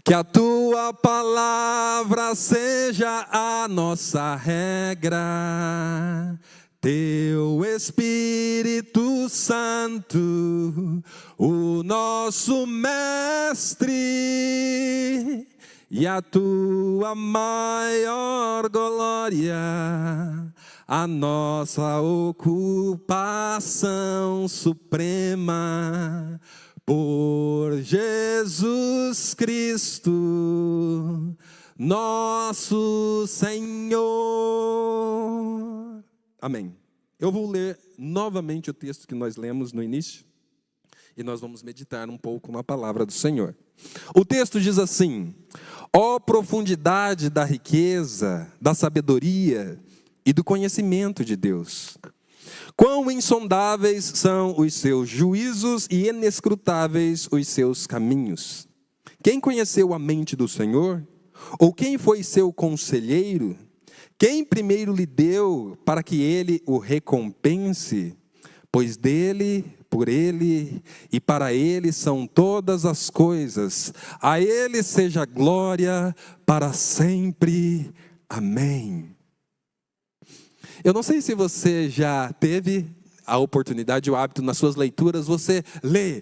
Que a tua palavra seja a nossa regra. Teu Espírito Santo, o nosso mestre, e a tua maior glória, a nossa ocupação suprema, por Jesus Cristo, nosso Senhor. Amém. Eu vou ler novamente o texto que nós lemos no início e nós vamos meditar um pouco na palavra do Senhor. O texto diz assim: ó profundidade da riqueza, da sabedoria e do conhecimento de Deus! Quão insondáveis são os seus juízos e inescrutáveis os seus caminhos! Quem conheceu a mente do Senhor? Ou quem foi seu conselheiro? Quem primeiro lhe deu para que ele o recompense? Pois dele, por ele e para ele são todas as coisas. A ele seja glória para sempre. Amém. Eu não sei se você já teve a oportunidade, o hábito nas suas leituras, você lê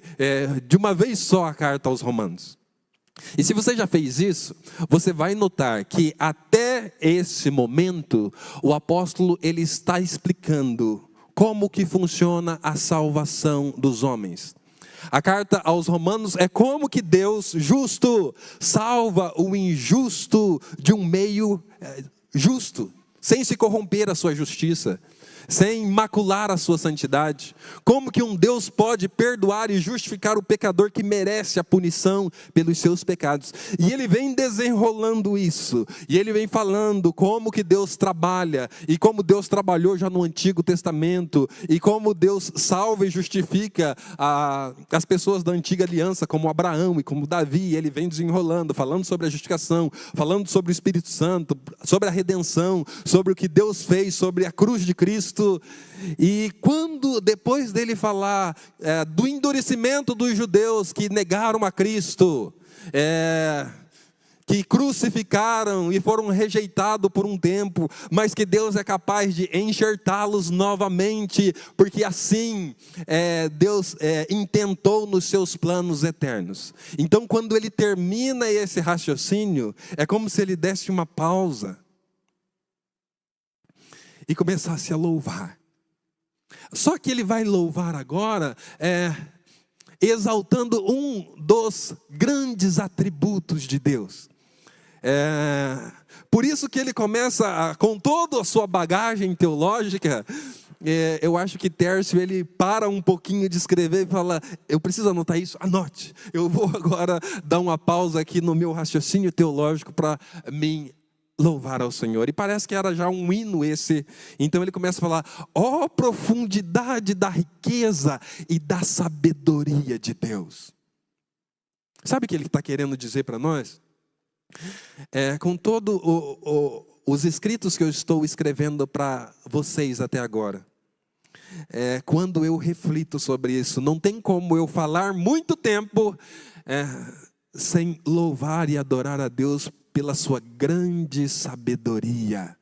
de uma vez só a carta aos Romanos. E se você já fez isso, você vai notar que até esse momento, o apóstolo ele está explicando como que funciona a salvação dos homens. A carta aos Romanos é como que Deus justo salva o injusto de um meio justo, sem se corromper a sua justiça, sem macular a sua santidade. Como que um Deus pode perdoar e justificar o pecador que merece a punição pelos seus pecados? E ele vem desenrolando isso, e ele vem falando como que Deus trabalha, e como Deus trabalhou já no Antigo Testamento, e como Deus salva e justifica as pessoas da antiga aliança, como Abraão e como Davi. Ele vem desenrolando, falando sobre a justificação, falando sobre o Espírito Santo, sobre a redenção, sobre o que Deus fez, sobre a cruz de Cristo. E quando, depois dele falar do endurecimento dos judeus que negaram a Cristo, que crucificaram e foram rejeitados por um tempo, mas que Deus é capaz de enxertá-los novamente, porque assim Deus intentou nos seus planos eternos. Então, quando ele termina esse raciocínio, é como se ele desse uma pausa e começasse a louvar. Só que ele vai louvar agora, exaltando um dos grandes atributos de Deus. Por isso que ele começa, com toda a sua bagagem teológica, eu acho que Tércio, ele para um pouquinho de escrever e fala: eu preciso anotar isso, anote. Eu vou agora dar uma pausa aqui no meu raciocínio teológico para mim louvar ao Senhor. E parece que era já um hino esse. Então ele começa a falar: ó profundidade da riqueza e da sabedoria de Deus. Sabe o que ele está querendo dizer para nós? Com todos os escritos que eu estou escrevendo para vocês até agora, quando eu reflito sobre isso, não tem como eu falar muito tempo sem louvar e adorar a Deus pela sua grande sabedoria.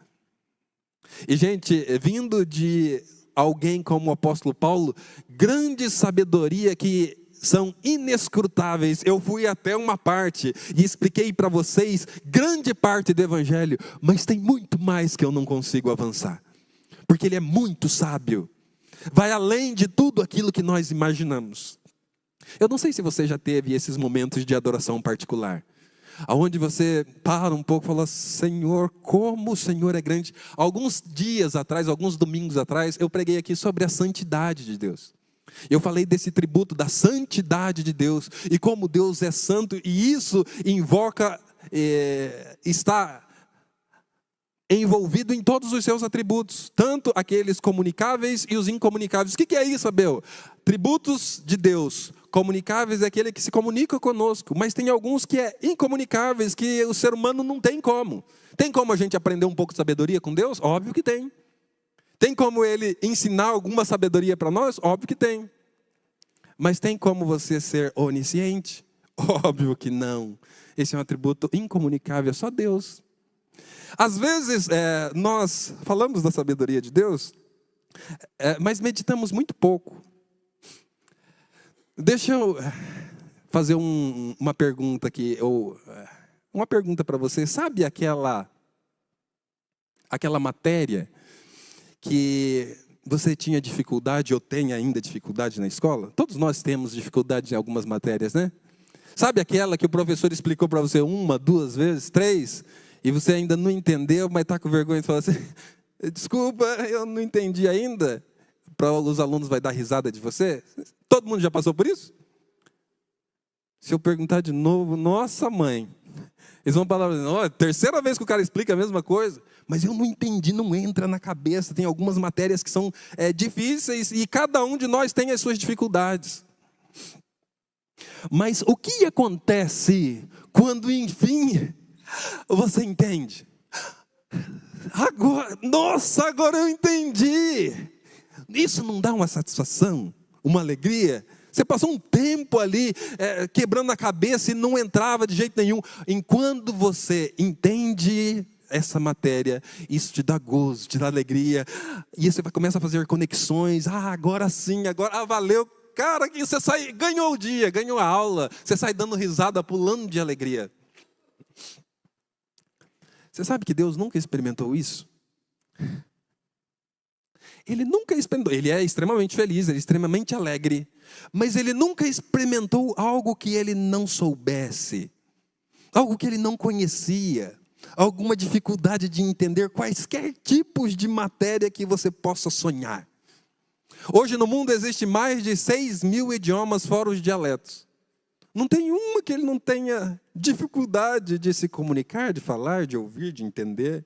E gente, vindo de alguém como o apóstolo Paulo, grande sabedoria que são inescrutáveis. Eu fui até uma parte e expliquei para vocês grande parte do evangelho, mas tem muito mais que eu não consigo avançar, porque ele é muito sábio, vai além de tudo aquilo que nós imaginamos. Eu não sei se você já teve esses momentos de adoração particular, aonde você para um pouco e fala: Senhor, como o Senhor é grande. Alguns dias atrás, alguns domingos atrás, eu preguei aqui sobre a santidade de Deus. Eu falei desse tributo da santidade de Deus, e como Deus é santo, e isso está envolvido em todos os seus atributos, tanto aqueles comunicáveis e os incomunicáveis. O que é isso, Abel? Tributos de Deus. Comunicáveis é aquele que se comunica conosco, mas tem alguns que é incomunicáveis, que o ser humano não tem como. Tem como a gente aprender um pouco de sabedoria com Deus? Óbvio que tem. Tem como ele ensinar alguma sabedoria para nós? Óbvio que tem. Mas tem como você ser onisciente, Óbvio que não. Esse é um atributo incomunicável, só Deus. Às vezes, nós falamos da sabedoria de Deus, mas meditamos muito pouco. Deixa eu fazer uma pergunta aqui, uma pergunta para você. Sabe aquela matéria que você tinha dificuldade ou tem ainda dificuldade na escola? Todos nós temos dificuldade em algumas matérias, né? Sabe aquela que o professor explicou para você 1, 2 vezes, 3, e você ainda não entendeu, mas está com vergonha de falar assim, desculpa, eu não entendi ainda? Para os alunos vai dar risada de você? Todo mundo já passou por isso? Se eu perguntar de novo, nossa mãe, eles vão falar, oh, terceira vez que o cara explica a mesma coisa, mas eu não entendi, não entra na cabeça. Tem algumas matérias que são difíceis e cada um de nós tem as suas dificuldades. Mas o que acontece quando, enfim, você entende? Agora eu entendi. Isso não dá uma satisfação, uma alegria? Você passou um tempo ali quebrando a cabeça e não entrava de jeito nenhum. Enquanto você entende essa matéria, isso te dá gozo, te dá alegria. E você começa a fazer conexões. Agora sim, agora valeu. Cara, que você sai, ganhou o dia, ganhou a aula. Você sai dando risada, pulando de alegria. Você sabe que Deus nunca experimentou isso? Ele nunca experimentou. Ele é extremamente feliz, ele é extremamente alegre. Mas ele nunca experimentou algo que ele não soubesse. Algo que ele não conhecia. Alguma dificuldade de entender quaisquer tipos de matéria que você possa sonhar. Hoje no mundo existe mais de 6.000 idiomas fora os dialetos. Não tem uma que ele não tenha dificuldade de se comunicar, de falar, de ouvir, de entender.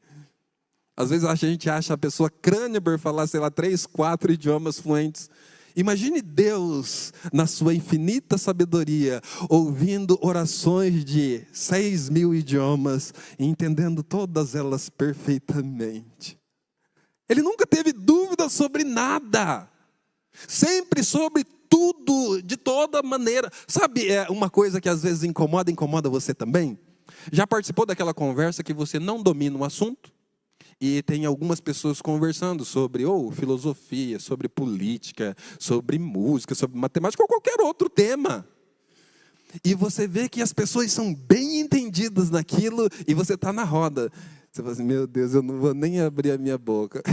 Às vezes a gente acha a pessoa crânio falar, 3, 4 idiomas fluentes. Imagine Deus, na sua infinita sabedoria, ouvindo orações de 6.000 idiomas e entendendo todas elas perfeitamente. Ele nunca teve dúvida sobre nada. Sempre sobre tudo, de toda maneira. Sabe uma coisa que às vezes incomoda você também? Já participou daquela conversa que você não domina um assunto? E tem algumas pessoas conversando sobre filosofia, sobre política, sobre música, sobre matemática ou qualquer outro tema. E você vê que as pessoas são bem entendidas naquilo e você está na roda. Você fala assim, meu Deus, eu não vou nem abrir a minha boca.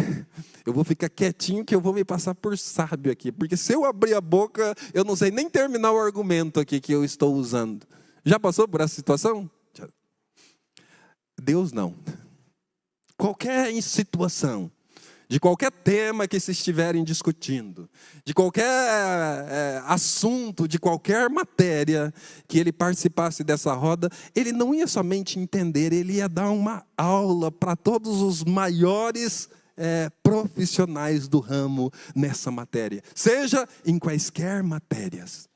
Eu vou ficar quietinho que eu vou me passar por sábio aqui. Porque se eu abrir a boca, eu não sei nem terminar o argumento aqui que eu estou usando. Já passou por essa situação? Deus não. Qualquer situação, de qualquer tema que se estiverem discutindo, de qualquer assunto, de qualquer matéria que ele participasse dessa roda, ele não ia somente entender, ele ia dar uma aula para todos os maiores profissionais do ramo nessa matéria, seja em quaisquer matérias.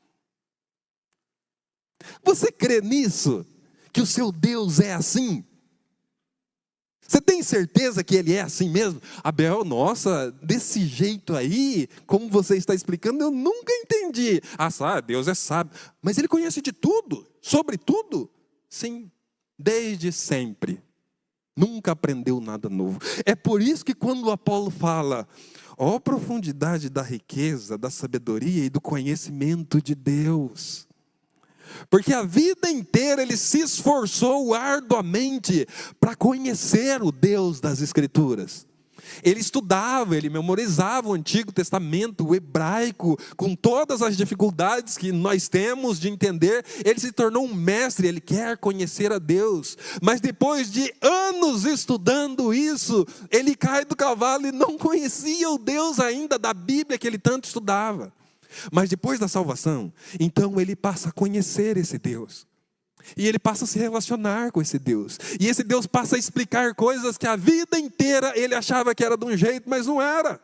Você crê nisso? Que o seu Deus é assim? Você tem certeza que ele é assim mesmo? Abel, nossa, desse jeito aí, como você está explicando, eu nunca entendi. Deus é sábio. Mas ele conhece de tudo, sobre tudo? Sim, desde sempre. Nunca aprendeu nada novo. É por isso que quando o Apolo fala, profundidade da riqueza, da sabedoria e do conhecimento de Deus. Porque a vida inteira ele se esforçou arduamente para conhecer o Deus das Escrituras. Ele estudava, ele memorizava o Antigo Testamento, o hebraico, com todas as dificuldades que nós temos de entender. Ele se tornou um mestre, ele quer conhecer a Deus. Mas depois de anos estudando isso, ele cai do cavalo e não conhecia o Deus ainda da Bíblia que ele tanto estudava. Mas depois da salvação, então ele passa a conhecer esse Deus. E ele passa a se relacionar com esse Deus. E esse Deus passa a explicar coisas que a vida inteira ele achava que era de um jeito, mas não era.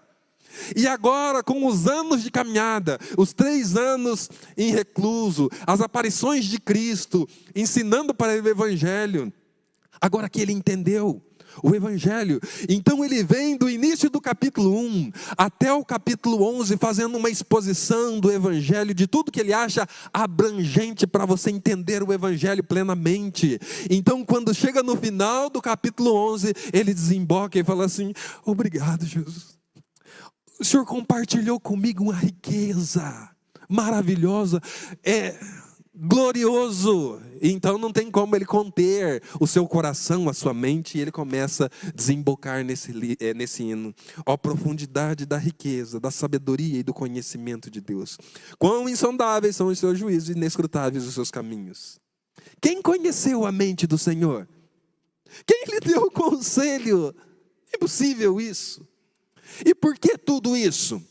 E agora, com os anos de caminhada, os 3 anos em recluso, as aparições de Cristo, ensinando para ele o Evangelho, agora que ele entendeu, O Evangelho. Então ele vem do início do capítulo 1 até o capítulo 11, fazendo uma exposição do Evangelho, de tudo que ele acha abrangente para você entender o Evangelho plenamente. Então quando chega no final do capítulo 11, ele desemboca e fala assim: obrigado, Jesus. O Senhor compartilhou comigo uma riqueza maravilhosa, glorioso. Então não tem como ele conter o seu coração, a sua mente, e ele começa a desembocar nesse hino. Ó profundidade da riqueza, da sabedoria e do conhecimento de Deus. Quão insondáveis são os seus juízos e inescrutáveis os seus caminhos. Quem conheceu a mente do Senhor? Quem lhe deu conselho? É impossível isso. E por que tudo isso?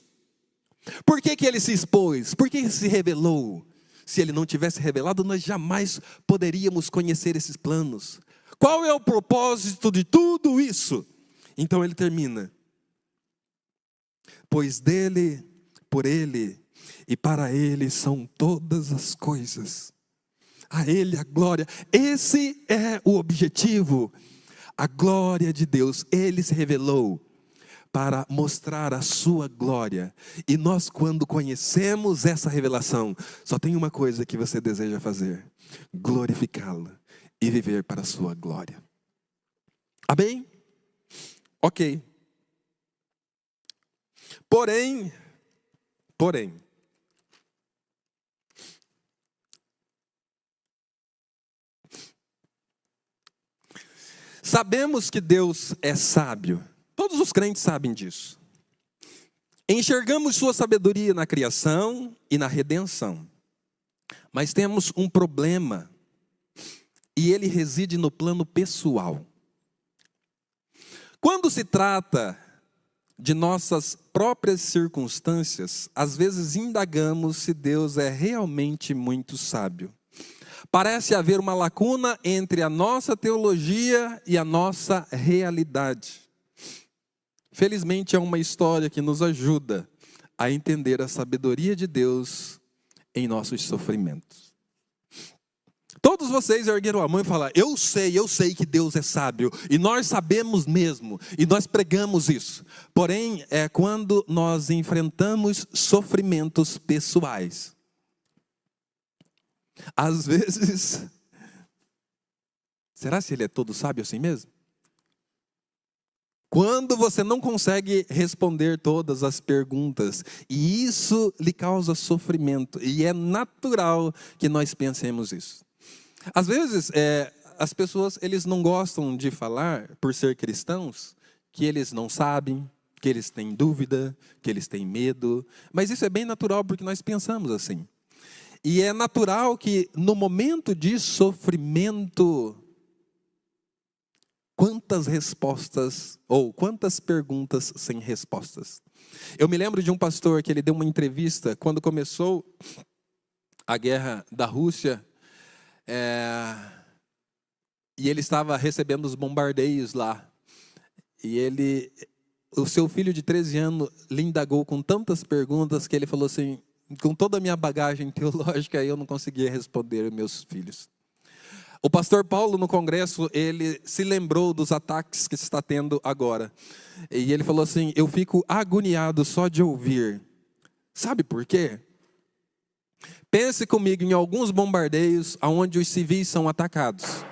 Por que ele se expôs? Por que ele se revelou? Se ele não tivesse revelado, nós jamais poderíamos conhecer esses planos. Qual é o propósito de tudo isso? Então ele termina: pois dele, por ele e para ele são todas as coisas. A ele a glória. Esse é o objetivo. A glória de Deus. Ele se revelou para mostrar a sua glória. E nós, quando conhecemos essa revelação, só tem uma coisa que você deseja fazer: glorificá-la e viver para a sua glória. Amém? Ok. Porém, sabemos que Deus é sábio. Todos os crentes sabem disso. Enxergamos sua sabedoria na criação e na redenção. Mas temos um problema, e ele reside no plano pessoal. Quando se trata de nossas próprias circunstâncias, às vezes indagamos se Deus é realmente muito sábio. Parece haver uma lacuna entre a nossa teologia e a nossa realidade. Felizmente é uma história que nos ajuda a entender a sabedoria de Deus em nossos sofrimentos. Todos vocês ergueram a mão e falaram: eu sei que Deus é sábio, e nós sabemos mesmo, e nós pregamos isso. Porém, é quando nós enfrentamos sofrimentos pessoais. Às vezes, será que ele é todo sábio assim mesmo? Quando você não consegue responder todas as perguntas, e isso lhe causa sofrimento, e é natural que nós pensemos isso. Às vezes, as pessoas eles não gostam de falar, por ser cristãos, que eles não sabem, que eles têm dúvida, que eles têm medo, mas isso é bem natural porque nós pensamos assim. E é natural que no momento de sofrimento, quantas respostas, ou quantas perguntas sem respostas. Eu me lembro de um pastor que ele deu uma entrevista quando começou a guerra da Rússia, e ele estava recebendo os bombardeios lá. E o seu filho de 13 anos lhe indagou com tantas perguntas que ele falou assim: com toda a minha bagagem teológica, eu não conseguia responder aos meus filhos. O pastor Paulo, no congresso, ele se lembrou dos ataques que está tendo agora. E ele falou assim: eu fico agoniado só de ouvir. Sabe por quê? Pense comigo em alguns bombardeios onde os civis são atacados.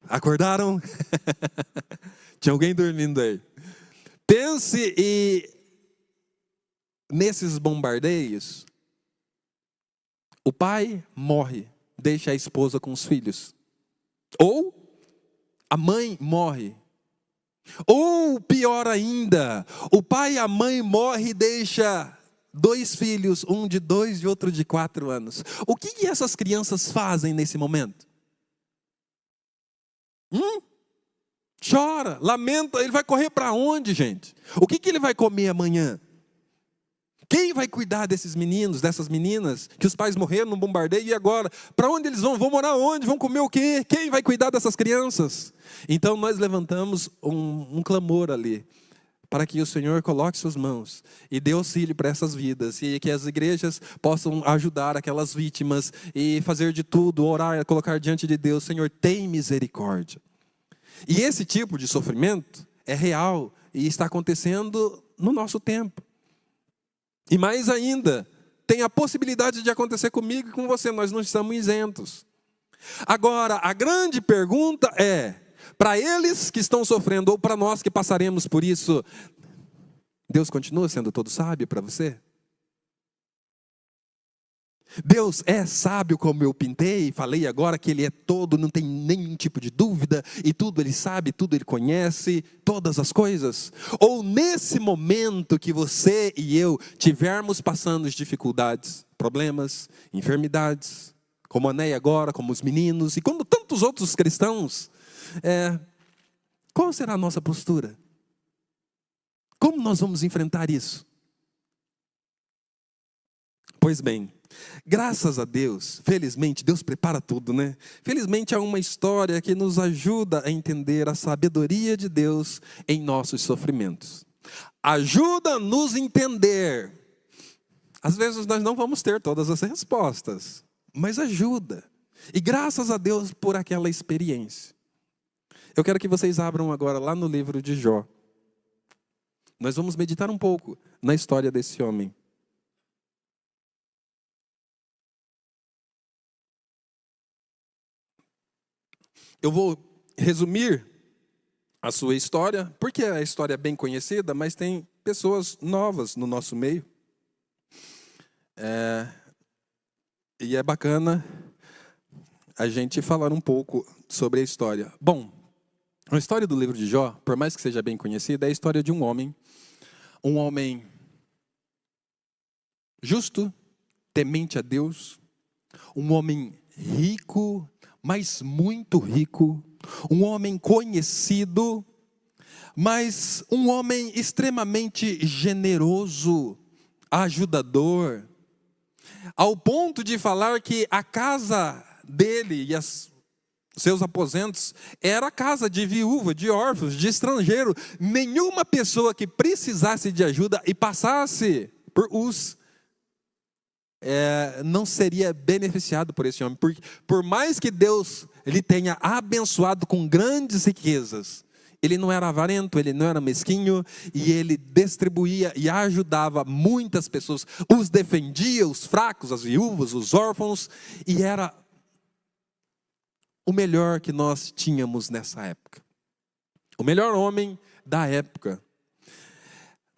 Acordaram? Tinha alguém dormindo aí. Pense nesses bombardeios. O pai morre, deixa a esposa com os filhos. Ou a mãe morre. Ou pior ainda, o pai e a mãe morrem e deixa 2 filhos, um de 2 e outro de 4 anos. O que essas crianças fazem nesse momento? Chora, lamenta. Ele vai correr para onde, gente? O que ele vai comer amanhã? Quem vai cuidar desses meninos, dessas meninas, que os pais morreram no bombardeio e agora? Para onde eles vão? Vão morar onde? Vão comer o quê? Quem vai cuidar dessas crianças? Então nós levantamos um clamor ali. para que o Senhor coloque suas mãos e dê auxílio para essas vidas, e que as igrejas possam ajudar aquelas vítimas e fazer de tudo, orar, colocar diante de Deus: Senhor, tem misericórdia. E esse tipo de sofrimento é real e está acontecendo no nosso tempo. E mais ainda, tem a possibilidade de acontecer comigo e com você, nós não estamos isentos. Agora, a grande pergunta é: para eles que estão sofrendo, ou para nós que passaremos por isso, Deus continua sendo todo sábio para você? Deus é sábio como eu pintei, falei agora que Ele é todo, não tem nenhum tipo de dúvida, e tudo Ele sabe, tudo Ele conhece, todas as coisas? Ou nesse momento que você e eu tivermos passando as dificuldades, problemas, enfermidades, como a Neia agora, como os meninos, e como tantos outros cristãos, qual será a nossa postura? Como nós vamos enfrentar isso? Pois bem, graças a Deus, felizmente, Deus prepara tudo, né? Felizmente há uma história que nos ajuda a entender a sabedoria de Deus em nossos sofrimentos. Ajuda a nos entender. Às vezes nós não vamos ter todas as respostas, mas ajuda. E graças a Deus por aquela experiência. Eu quero que vocês abram agora lá no livro de Jó. Nós vamos meditar um pouco na história desse homem. Eu vou resumir a sua história, porque a história é bem conhecida, mas tem pessoas novas no nosso meio. E é bacana a gente falar um pouco sobre a história. Bom, a história do livro de Jó, por mais que seja bem conhecida, é a história de um homem justo, temente a Deus, um homem rico, mas muito rico, um homem conhecido, mas um homem extremamente generoso, ajudador, ao ponto de falar que a casa dele e seus aposentos era a casa de viúva, de órfãos, de estrangeiro. Nenhuma pessoa que precisasse de ajuda e passasse por não seria beneficiado por esse homem, porque por mais que Deus lhe tenha abençoado com grandes riquezas, ele não era avarento, ele não era mesquinho, e ele distribuía e ajudava muitas pessoas, os defendia, os fracos, as viúvas, os órfãos, e era o melhor que nós tínhamos nessa época. O melhor homem da época,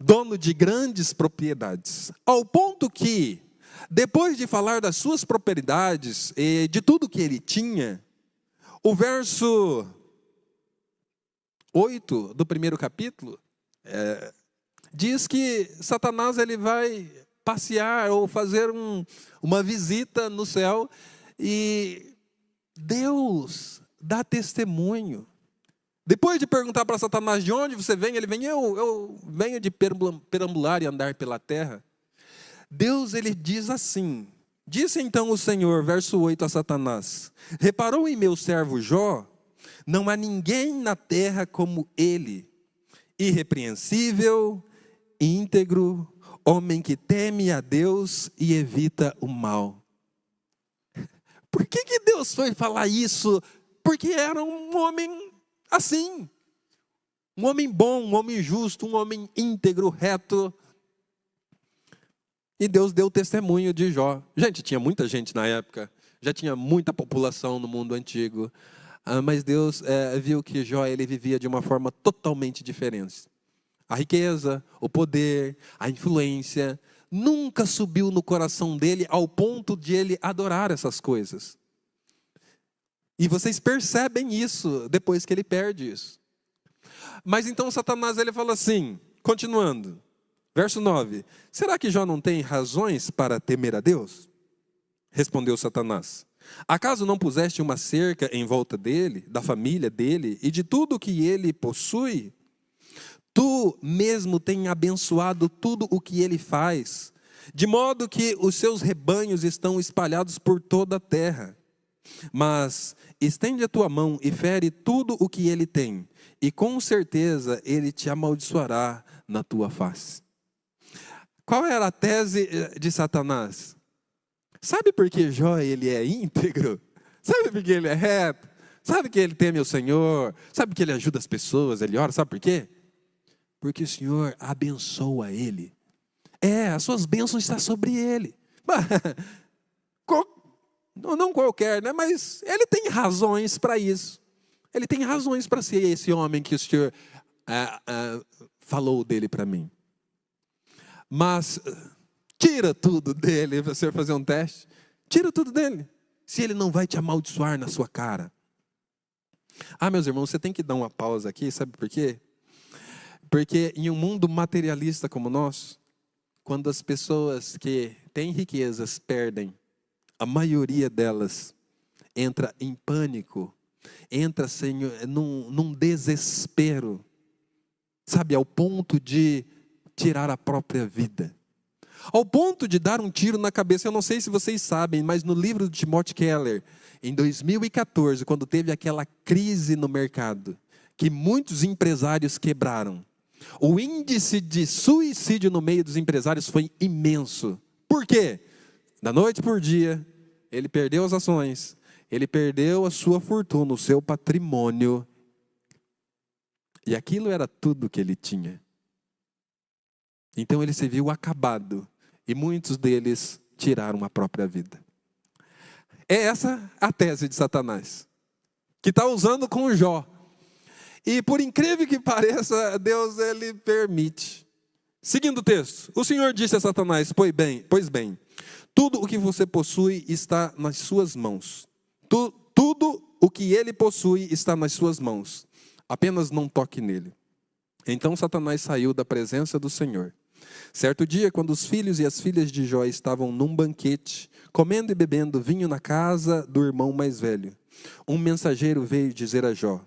dono de grandes propriedades, ao ponto que, depois de falar das suas propriedades e de tudo que ele tinha, o verso 8 do primeiro capítulo diz que Satanás ele vai passear ou fazer uma visita no céu, e Deus dá testemunho. Depois de perguntar para Satanás: de onde você vem? Ele vem: eu venho de perambular e andar pela terra. Deus ele diz assim: disse então o Senhor, verso 8, a Satanás: reparou em meu servo Jó? Não há ninguém na terra como ele, irrepreensível, íntegro, homem que teme a Deus e evita o mal. Por que Deus foi falar isso? Porque era um homem assim, um homem bom, um homem justo, um homem íntegro, reto. E Deus deu testemunho de Jó. Gente, tinha muita gente na época, já tinha muita população no mundo antigo, mas Deus viu que Jó ele vivia de uma forma totalmente diferente. A riqueza, o poder, a influência nunca subiu no coração dele ao ponto de ele adorar essas coisas. E vocês percebem isso depois que ele perde isso. Mas então Satanás ele fala assim, continuando, verso 9: será que Jó não tem razões para temer a Deus? Respondeu Satanás: acaso não puseste uma cerca em volta dele, da família dele e de tudo o que ele possui? Tu mesmo tens abençoado tudo o que ele faz, de modo que os seus rebanhos estão espalhados por toda a terra. Mas estende a tua mão e fere tudo o que ele tem, e com certeza ele te amaldiçoará na tua face. Qual era a tese de Satanás? Sabe por que Jó ele é íntegro? Sabe por que ele é reto? Sabe que ele teme o Senhor? Sabe que ele ajuda as pessoas, ele ora? Sabe por quê? Porque o Senhor abençoa ele. As suas bênçãos estão sobre ele. Não qualquer, né? Mas ele tem razões para isso. Ele tem razões para ser esse homem que o Senhor falou dele para mim. Mas tira tudo dele, para você fazer um teste. Tira tudo dele. Se ele não vai te amaldiçoar na sua cara. Meus irmãos, você tem que dar uma pausa aqui, sabe por quê? Porque em um mundo materialista como o nosso, quando as pessoas que têm riquezas perdem, a maioria delas entra em pânico, entra num desespero, sabe, ao ponto de tirar a própria vida. Ao ponto de dar um tiro na cabeça. Eu não sei se vocês sabem, mas no livro de Timothy Keller, em 2014, quando teve aquela crise no mercado, que muitos empresários quebraram, o índice de suicídio no meio dos empresários foi imenso. Por quê? Da noite por dia, ele perdeu as ações, ele perdeu a sua fortuna, o seu patrimônio, e aquilo era tudo que ele tinha. Então ele se viu acabado, e muitos deles tiraram a própria vida. É essa a tese de Satanás, que está usando com Jó. E por incrível que pareça, Deus ele permite. Seguindo o texto, o Senhor disse a Satanás: pois bem, tudo o que você possui está nas suas mãos. Tudo o que ele possui está nas suas mãos. Apenas não toque nele. Então Satanás saiu da presença do Senhor. Certo dia, quando os filhos e as filhas de Jó estavam num banquete, comendo e bebendo vinho na casa do irmão mais velho, um mensageiro veio dizer a Jó: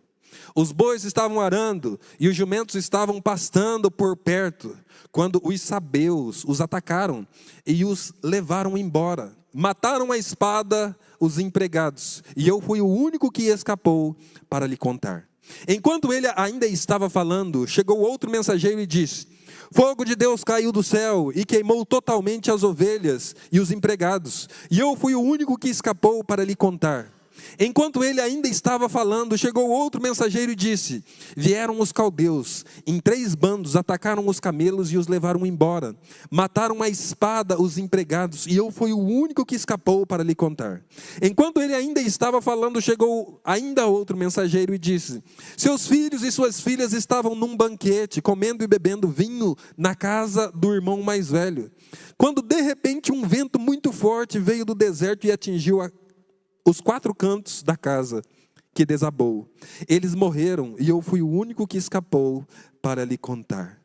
os bois estavam arando e os jumentos estavam pastando por perto, quando os sabeus os atacaram e os levaram embora. Mataram a espada os empregados, e eu fui o único que escapou para lhe contar. Enquanto ele ainda estava falando, chegou outro mensageiro e disse: fogo de Deus caiu do céu e queimou totalmente as ovelhas e os empregados, e eu fui o único que escapou para lhe contar. Enquanto ele ainda estava falando, chegou outro mensageiro e disse: vieram os caldeus, em 3 bandos, atacaram os camelos e os levaram embora. Mataram a espada os empregados, e eu fui o único que escapou para lhe contar. Enquanto ele ainda estava falando, chegou ainda outro mensageiro e disse: seus filhos e suas filhas estavam num banquete, comendo e bebendo vinho na casa do irmão mais velho, quando de repente um vento muito forte veio do deserto e atingiu os 4 cantos da casa, que desabou. Eles morreram e eu fui o único que escapou para lhe contar.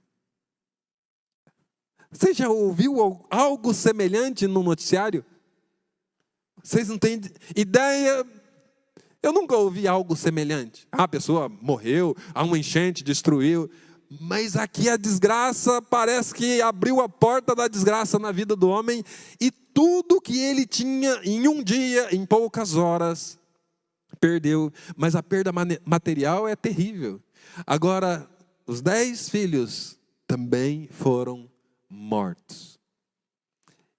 Você já ouviu algo semelhante no noticiário? Vocês não têm ideia? Eu nunca ouvi algo semelhante. A pessoa morreu, uma enchente destruiu. Mas aqui a desgraça parece que abriu a porta da desgraça na vida do homem, e tudo que ele tinha em um dia, em poucas horas, perdeu. Mas a perda material é terrível. Agora, os 10 filhos também foram mortos.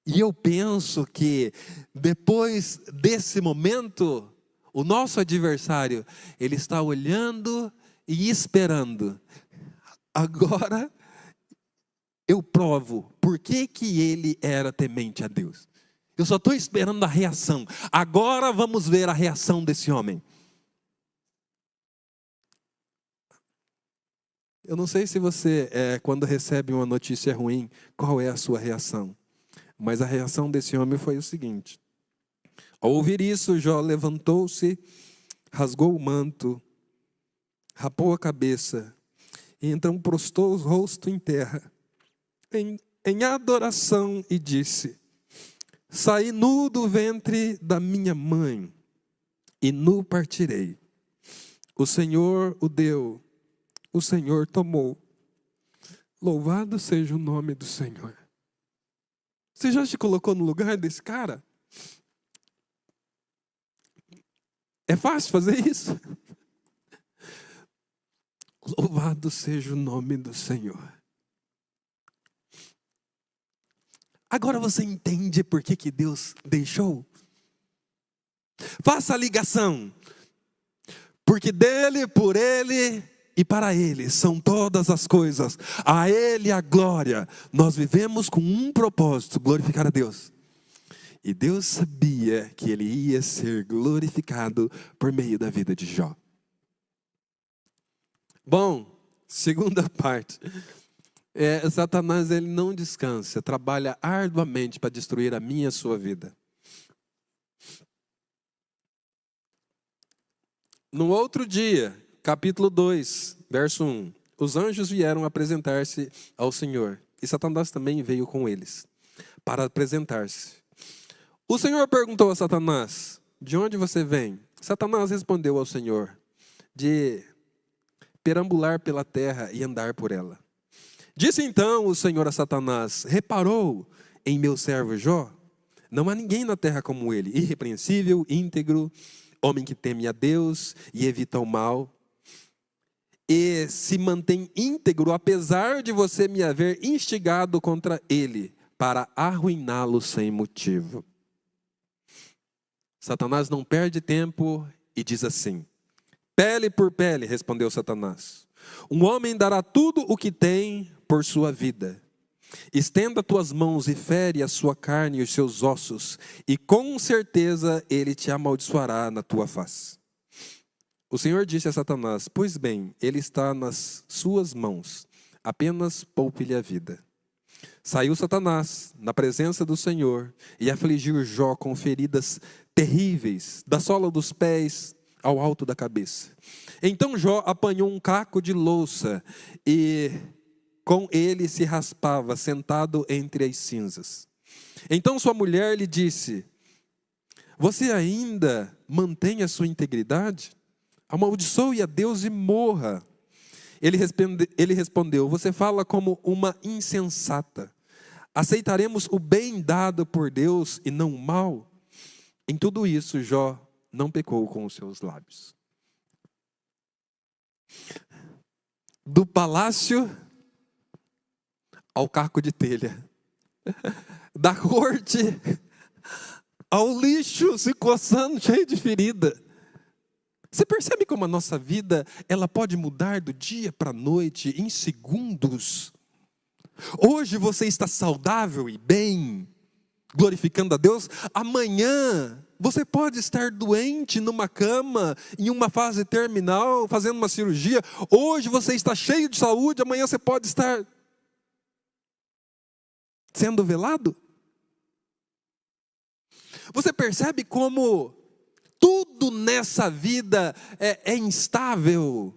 E eu penso que depois desse momento, o nosso adversário, ele está olhando e esperando. Agora eu provo por que ele era temente a Deus. Eu só estou esperando a reação. Agora vamos ver a reação desse homem. Eu não sei se você, quando recebe uma notícia ruim, qual é a sua reação. Mas a reação desse homem foi o seguinte: ao ouvir isso, Jó levantou-se, rasgou o manto, rapou a cabeça, e então prostou o rosto em terra, em adoração, e disse: saí nu do ventre da minha mãe, e nu partirei. O Senhor o deu, o Senhor tomou. Louvado seja o nome do Senhor. Você já se colocou no lugar desse cara? É fácil fazer isso? Louvado seja o nome do Senhor. Agora você entende por que Deus deixou? Faça a ligação. Porque dele, por ele e para ele são todas as coisas. A ele a glória. Nós vivemos com um propósito: glorificar a Deus. E Deus sabia que ele ia ser glorificado por meio da vida de Jó. Bom, segunda parte. Satanás, ele não descansa, trabalha arduamente para destruir a minha e a sua vida. No outro dia, capítulo 2, verso 1. Os anjos vieram apresentar-se ao Senhor. E Satanás também veio com eles, para apresentar-se. O Senhor perguntou a Satanás: de onde você vem? Satanás respondeu ao Senhor: de perambular pela terra e andar por ela. Disse então o Senhor a Satanás: reparou em meu servo Jó? Não há ninguém na terra como ele, irrepreensível, íntegro, homem que teme a Deus e evita o mal, e se mantém íntegro, apesar de você me haver instigado contra ele, para arruiná-lo sem motivo. Satanás não perde tempo e diz assim: pele por pele, respondeu Satanás. Um homem dará tudo o que tem por sua vida. Estenda tuas mãos e fere a sua carne e os seus ossos, e com certeza ele te amaldiçoará na tua face. O Senhor disse a Satanás: pois bem, ele está nas suas mãos, apenas poupe-lhe a vida. Saiu Satanás na presença do Senhor e afligiu Jó com feridas terríveis, da sola dos pés ao alto da cabeça. Então Jó apanhou um caco de louça e com ele se raspava, sentado entre as cinzas. Então sua mulher lhe disse: você ainda mantém a sua integridade? Amaldiçoe a Deus e morra. Ele respondeu: você fala como uma insensata. Aceitaremos o bem dado por Deus e não o mal? Em tudo isso, Jó não pecou com os seus lábios. Do palácio ao caco de telha, da corte ao lixo, se coçando, cheio de ferida. Você percebe como a nossa vida, ela pode mudar do dia para a noite, em segundos? Hoje você está saudável e bem, glorificando a Deus. Amanhã você pode estar doente numa cama, em uma fase terminal, fazendo uma cirurgia. Hoje você está cheio de saúde, amanhã você pode estar sendo velado. Você percebe como tudo nessa vida é instável.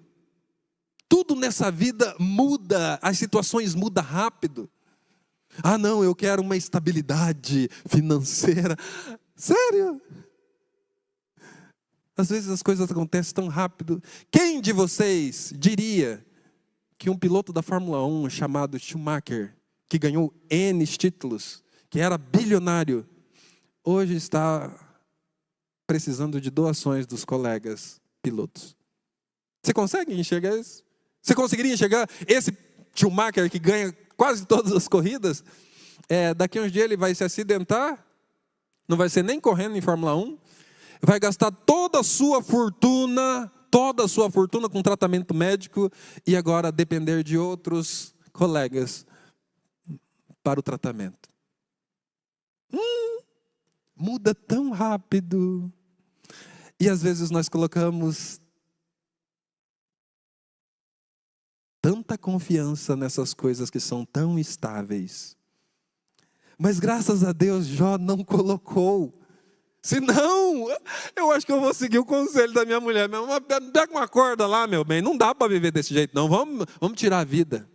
Tudo nessa vida muda, as situações mudam rápido. Ah não, eu quero uma estabilidade financeira. Sério? Às vezes as coisas acontecem tão rápido. Quem de vocês diria que um piloto da Fórmula 1 chamado Schumacher, que ganhou N títulos, que era bilionário, hoje está precisando de doações dos colegas pilotos? Você consegue enxergar isso? Você conseguiria enxergar esse Schumacher que ganha quase todas as corridas? Daqui a uns dias ele vai se acidentar, não vai ser nem correndo em Fórmula 1, vai gastar toda a sua fortuna com tratamento médico e agora depender de outros colegas para o tratamento. Muda tão rápido. E às vezes nós colocamos tanta confiança nessas coisas que são tão estáveis. Mas graças a Deus, Jó não colocou. Senão, eu acho que eu vou seguir o conselho da minha mulher. Pega uma corda lá, meu bem. Não dá para viver desse jeito, não. Vamos tirar a vida.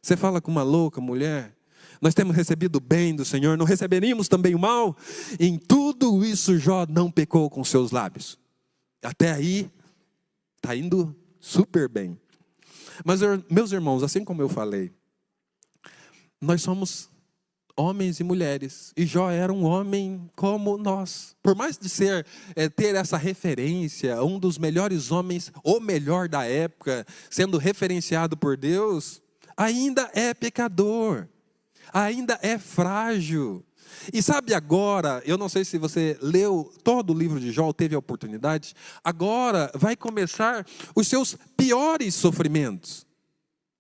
Você fala com uma louca mulher. Nós temos recebido o bem do Senhor, não receberíamos também o mal? Em tudo isso, Jó não pecou com seus lábios. Até aí, está indo super bem. Mas, meus irmãos, assim como eu falei, nós somos homens e mulheres, e Jó era um homem como nós. Por mais de ter essa referência, um dos melhores homens, o melhor da época, sendo referenciado por Deus, ainda é pecador, ainda é frágil, E sabe agora, eu não sei se você leu todo o livro de Jó, teve a oportunidade, agora vai começar os seus piores sofrimentos.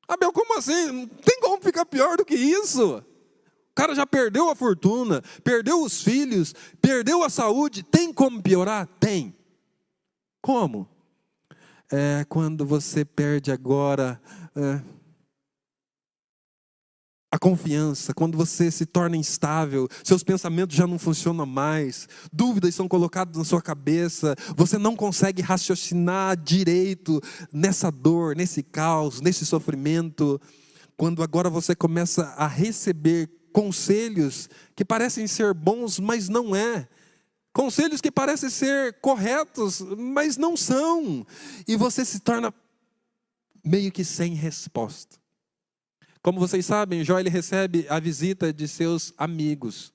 Abel, como assim? Não tem como ficar pior do que isso? O cara já perdeu a fortuna, perdeu os filhos, perdeu a saúde, tem como piorar? Tem. Como? Quando você perde agora a confiança, quando você se torna instável, seus pensamentos já não funcionam mais, dúvidas são colocadas na sua cabeça, você não consegue raciocinar direito nessa dor, nesse caos, nesse sofrimento, quando agora você começa a receber conselhos que parecem ser bons, mas não é. Conselhos que parecem ser corretos, mas não são. E você se torna meio que sem resposta. Como vocês sabem, Jó ele recebe a visita de seus amigos.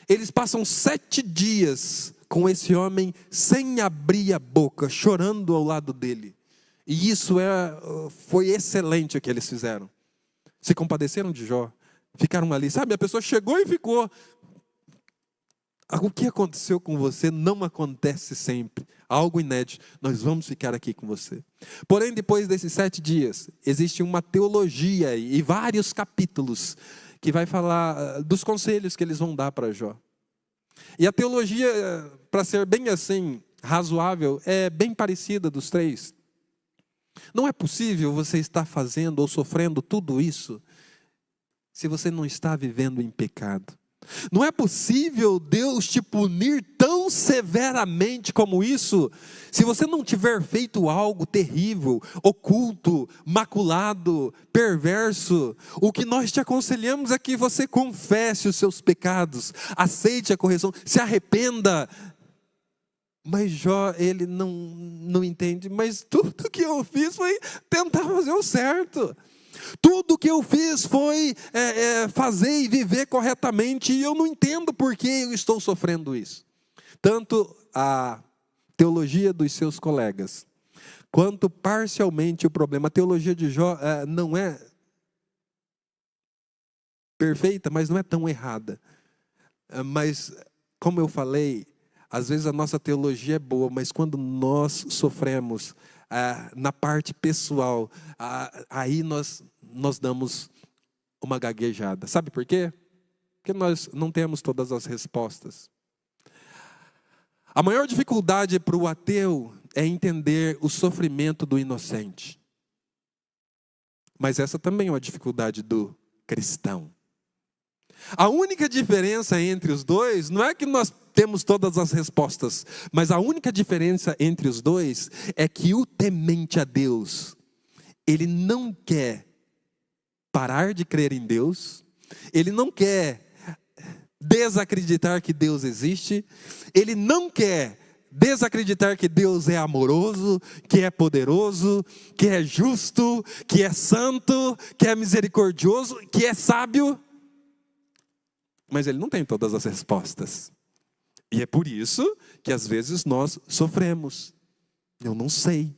Eles passam 7 dias com esse homem sem abrir a boca, chorando ao lado dele. E isso foi excelente o que eles fizeram. Se compadeceram de Jó, ficaram ali. Sabe, a pessoa chegou e ficou. O que aconteceu com você não acontece sempre. Algo inédito. Nós vamos ficar aqui com você. Porém, depois desses 7 dias, existe uma teologia e vários capítulos que vai falar dos conselhos que eles vão dar para Jó. E a teologia, para ser bem assim, razoável, é bem parecida dos 3. Não é possível você estar fazendo ou sofrendo tudo isso se você não está vivendo em pecado. Não é possível Deus te punir tão severamente como isso, se você não tiver feito algo terrível, oculto, maculado, perverso. O que nós te aconselhamos é que você confesse os seus pecados, aceite a correção, se arrependa. Mas Jó, ele não entende, mas tudo que eu fiz foi tentar fazer o certo. Tudo que eu fiz foi fazer e viver corretamente, e eu não entendo por que eu estou sofrendo isso. Tanto a teologia dos seus colegas, quanto parcialmente o problema. A teologia de Jó não é perfeita, mas não é tão errada. Mas, como eu falei, às vezes a nossa teologia é boa, mas quando nós sofremos na parte pessoal, aí nós damos uma gaguejada. Sabe por quê? Porque nós não temos todas as respostas. A maior dificuldade para o ateu é entender o sofrimento do inocente. Mas essa também é uma dificuldade do cristão. A única diferença entre os dois não é que nós temos todas as respostas, mas a única diferença entre os dois é que o temente a Deus, ele não quer parar de crer em Deus, ele não quer desacreditar que Deus existe, ele não quer desacreditar que Deus é amoroso, que é poderoso, que é justo, que é santo, que é misericordioso, que é sábio. Mas ele não tem todas as respostas. E é por isso que às vezes nós sofremos. Eu não sei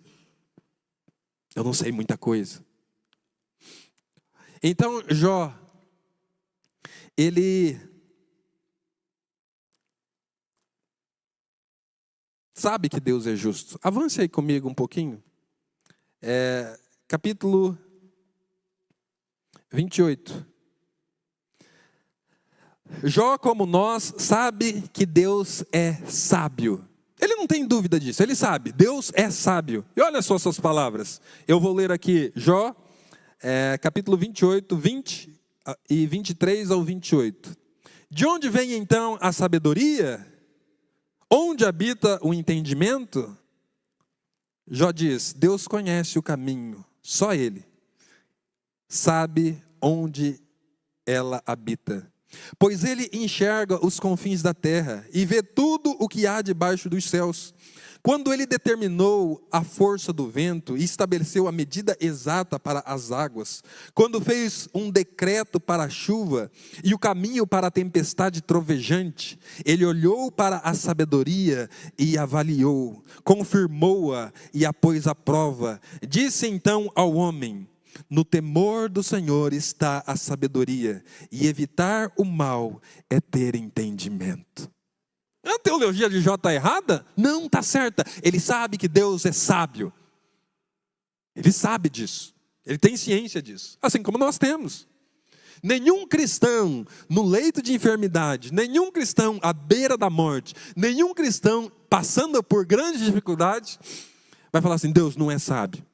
muita coisa. Então Jó, ele sabe que Deus é justo. Avance aí comigo um pouquinho. Capítulo 28. Jó, como nós, sabe que Deus é sábio. Ele não tem dúvida disso, ele sabe, Deus é sábio. E olha só essas palavras. Eu vou ler aqui Jó, capítulo 28, 20 e 23 ao 28. De onde vem então a sabedoria? Onde habita o entendimento? Jó diz, Deus conhece o caminho, só Ele sabe onde ela habita. Pois Ele enxerga os confins da terra e vê tudo o que há debaixo dos céus. Quando Ele determinou a força do vento e estabeleceu a medida exata para as águas, quando fez um decreto para a chuva e o caminho para a tempestade trovejante, Ele olhou para a sabedoria e avaliou, confirmou-a e a pôs à prova. Disse então ao homem, No temor do Senhor está a sabedoria, e evitar o mal é ter entendimento. A teologia de Jó está errada? Não, está certa. Ele sabe que Deus é sábio. Ele sabe disso. Ele tem ciência disso. Assim como nós temos. Nenhum cristão no leito de enfermidade, nenhum cristão à beira da morte, nenhum cristão passando por grandes dificuldades, vai falar assim: Deus não é sábio.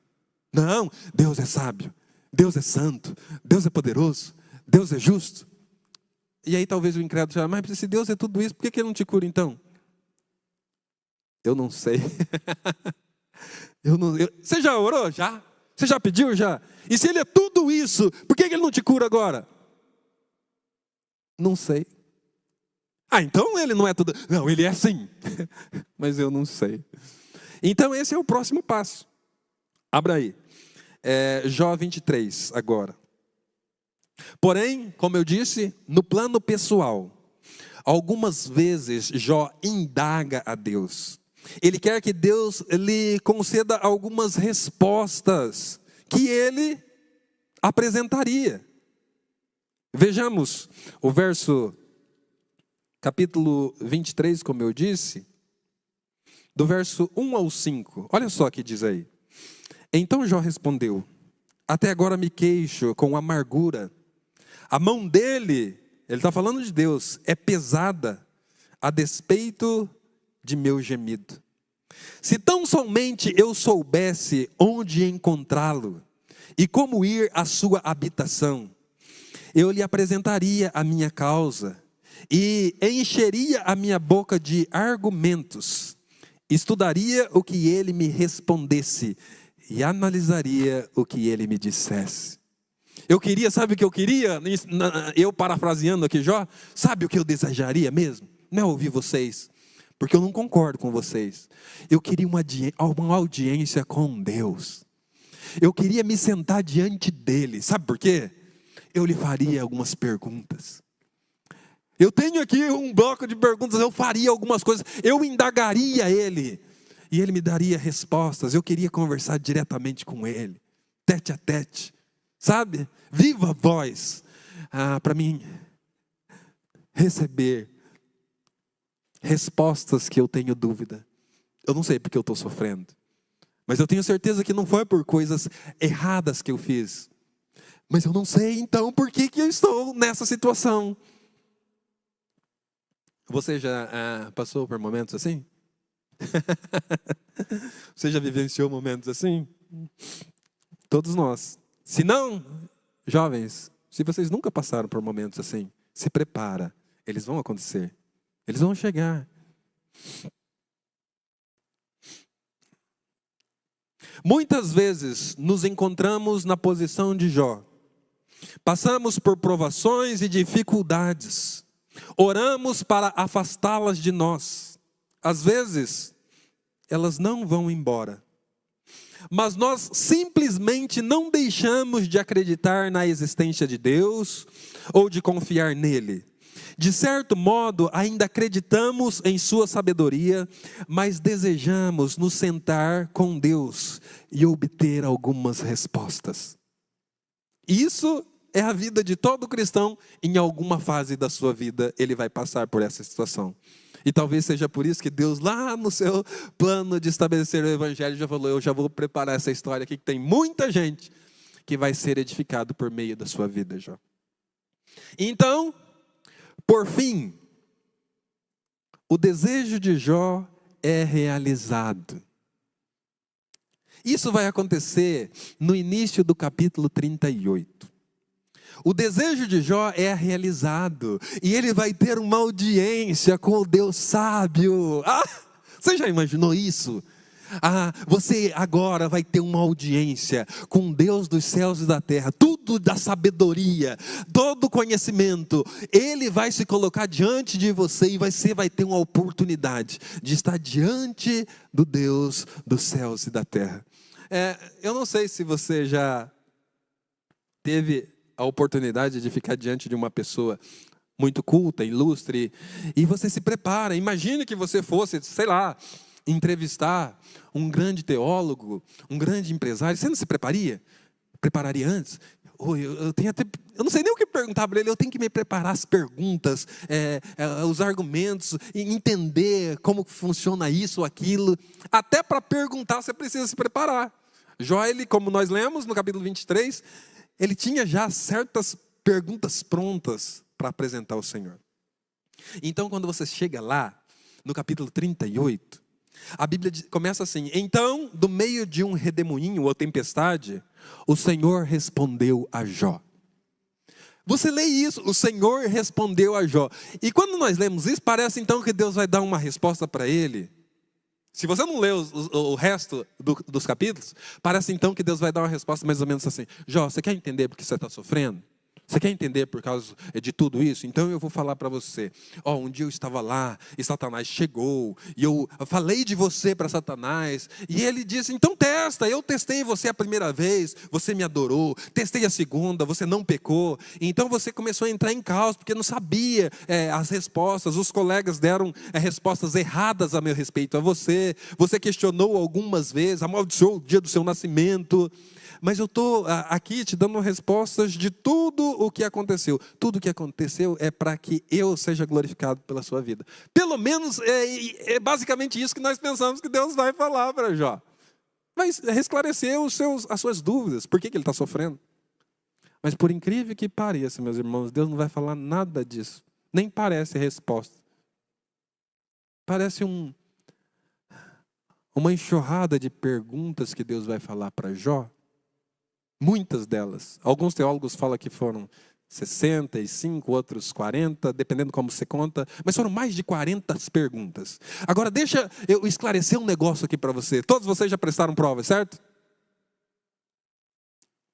Não, Deus é sábio. Deus é santo. Deus é poderoso. Deus é justo. E aí talvez o incrédulo fale: mas se Deus é tudo isso, por que Ele não te cura então? Eu não sei. Você já orou? Já? Você já pediu? Já? E se Ele é tudo isso, por que Ele não te cura agora? Não sei. Então Ele não é tudo. Não, Ele é sim. Mas eu não sei. Então esse é o próximo passo. Abra aí. Jó 23 agora. Porém, como eu disse, no plano pessoal, algumas vezes Jó indaga a Deus. Ele quer que Deus lhe conceda algumas respostas que ele apresentaria. Vejamos o verso, capítulo 23, como eu disse, do verso 1 ao 5. Olha só o que diz aí. Então Jó respondeu: até agora me queixo com amargura. A mão dele, ele está falando de Deus, é pesada a despeito de meu gemido. Se tão somente eu soubesse onde encontrá-lo e como ir à sua habitação, eu lhe apresentaria a minha causa e encheria a minha boca de argumentos. Estudaria o que ele me respondesse e analisaria o que ele me dissesse. Eu queria, sabe o que eu queria? Eu parafraseando aqui Jó, sabe o que eu desejaria mesmo? Não é ouvir vocês, porque eu não concordo com vocês. Eu queria uma audiência com Deus. Eu queria me sentar diante dele. Sabe por quê? Eu lhe faria algumas perguntas. Eu tenho aqui um bloco de perguntas, eu faria algumas coisas, eu indagaria ele, e ele me daria respostas. Eu queria conversar diretamente com ele, tete a tete, sabe? Viva voz, para mim receber respostas que eu tenho dúvida. Eu não sei porque eu estou sofrendo, mas eu tenho certeza que não foi por coisas erradas que eu fiz. Mas eu não sei então por que eu estou nessa situação. Você já passou por momentos assim? Você já vivenciou momentos assim? Todos nós. Se não, jovens, se vocês nunca passaram por momentos assim, se prepara. Eles vão acontecer. Eles vão chegar. Muitas vezes nos encontramos na posição de Jó. Passamos por provações e dificuldades. Oramos para afastá-las de nós. Às vezes, elas não vão embora. Mas nós simplesmente não deixamos de acreditar na existência de Deus ou de confiar nele. De certo modo, ainda acreditamos em sua sabedoria, mas desejamos nos sentar com Deus e obter algumas respostas. Isso é a vida de todo cristão. Em alguma fase da sua vida, ele vai passar por essa situação. E talvez seja por isso que Deus, lá no seu plano de estabelecer o evangelho, já falou: eu já vou preparar essa história aqui, que tem muita gente que vai ser edificado por meio da sua vida, Jó. Então, por fim, o desejo de Jó é realizado. Isso vai acontecer no início do capítulo 38. O desejo de Jó é realizado, e ele vai ter uma audiência com o Deus sábio. Você já imaginou isso? Você agora vai ter uma audiência com o Deus dos céus e da terra, tudo da sabedoria, todo o conhecimento. Ele vai se colocar diante de você e você vai ter uma oportunidade de estar diante do Deus dos céus e da terra. Eu não sei se você já teve a oportunidade de ficar diante de uma pessoa muito culta, ilustre, e você se prepara. Imagine que você fosse, sei lá, entrevistar um grande teólogo, um grande empresário. Você não se prepararia? prepararia antes? Eu não sei nem o que perguntar para ele, eu tenho que me preparar as perguntas, os argumentos, e entender como funciona isso ou aquilo. Até para perguntar você precisa se preparar. Jó, ele, como nós lemos no capítulo 23, ele tinha já certas perguntas prontas para apresentar ao Senhor. Então, quando você chega lá, no capítulo 38, a Bíblia começa assim: então, do meio de um redemoinho ou tempestade, o Senhor respondeu a Jó. Você lê isso, o Senhor respondeu a Jó. E quando nós lemos isso, parece então que Deus vai dar uma resposta para ele. Se você não lê o resto dos capítulos, parece então que Deus vai dar uma resposta mais ou menos assim: Jó, você quer entender porque você está sofrendo? Você quer entender por causa de tudo isso? Então eu vou falar para você. Um dia eu estava lá e Satanás chegou. E eu falei de você para Satanás. E ele disse, então testa. Eu testei você a primeira vez, você me adorou. Testei a segunda, você não pecou. Então você começou a entrar em caos, porque não sabia as respostas. Os colegas deram respostas erradas a meu respeito a você. Você questionou algumas vezes, amaldiçoou o dia do seu nascimento. Mas eu estou aqui te dando respostas de tudo o que aconteceu. Tudo o que aconteceu é para que eu seja glorificado pela sua vida. Pelo menos é basicamente isso que nós pensamos que Deus vai falar para Jó. Vai esclarecer as suas dúvidas. Por que ele está sofrendo? Mas por incrível que pareça, meus irmãos, Deus não vai falar nada disso. Nem parece resposta. Parece uma enxurrada de perguntas que Deus vai falar para Jó. Muitas delas. Alguns teólogos falam que foram 65, outros 40, dependendo como você conta. Mas foram mais de 40 perguntas. Agora deixa eu esclarecer um negócio aqui para você. Todos vocês já prestaram prova, certo?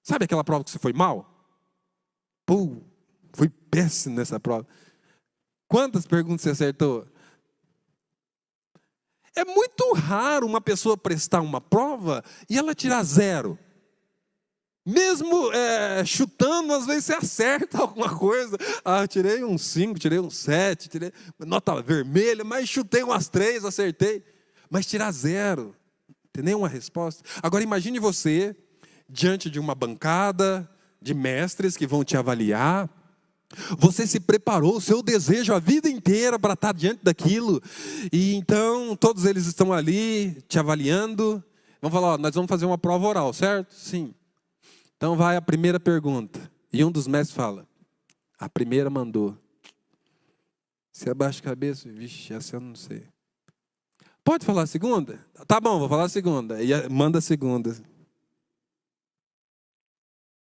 Sabe aquela prova que você foi mal? Fui péssimo nessa prova. Quantas perguntas você acertou? É muito raro uma pessoa prestar uma prova e ela tirar 0. Mesmo chutando, às vezes você acerta alguma coisa. Eu tirei um 5, tirei um 7, tirei nota vermelha, mas chutei umas 3, acertei. Mas tirar 0, tem nenhuma resposta. Agora imagine você, diante de uma bancada de mestres que vão te avaliar. Você se preparou, o seu desejo a vida inteira para estar diante daquilo. E então, todos eles estão ali, te avaliando. Vamos falar, nós vamos fazer uma prova oral, certo? Sim. Então vai a primeira pergunta. E um dos mestres fala, a primeira mandou. Você abaixa a cabeça, vixe, essa eu não sei. Pode falar a segunda? Tá bom, vou falar a segunda. E manda a segunda.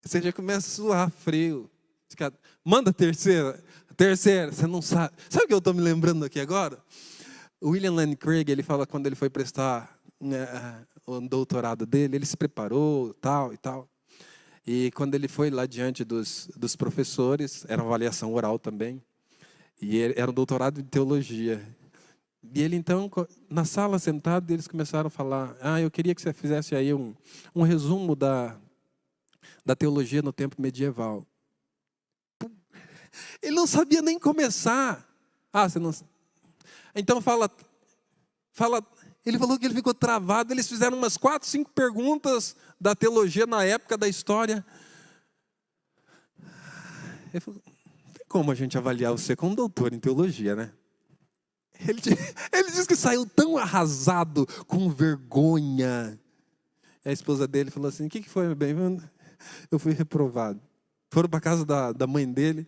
Você já começa a suar frio. Manda a terceira. A terceira, você não sabe. Sabe o que eu estou me lembrando aqui agora? O William Lane Craig, ele fala quando ele foi prestar o doutorado dele, ele se preparou, tal e tal. E quando ele foi lá diante dos professores, era uma avaliação oral também, e era um doutorado em teologia. E ele então, na sala sentado, eles começaram a falar, eu queria que você fizesse aí um resumo da teologia no tempo medieval. Ele não sabia nem começar. Você não... Então fala... Ele falou que ele ficou travado. Eles fizeram umas 4, 5 perguntas da teologia na época da história. Ele falou, não tem como a gente avaliar você como doutor em teologia, né? Ele disse que saiu tão arrasado, com vergonha. E a esposa dele falou assim, o que foi, meu bem? Eu fui reprovado. Foram para a casa da mãe dele,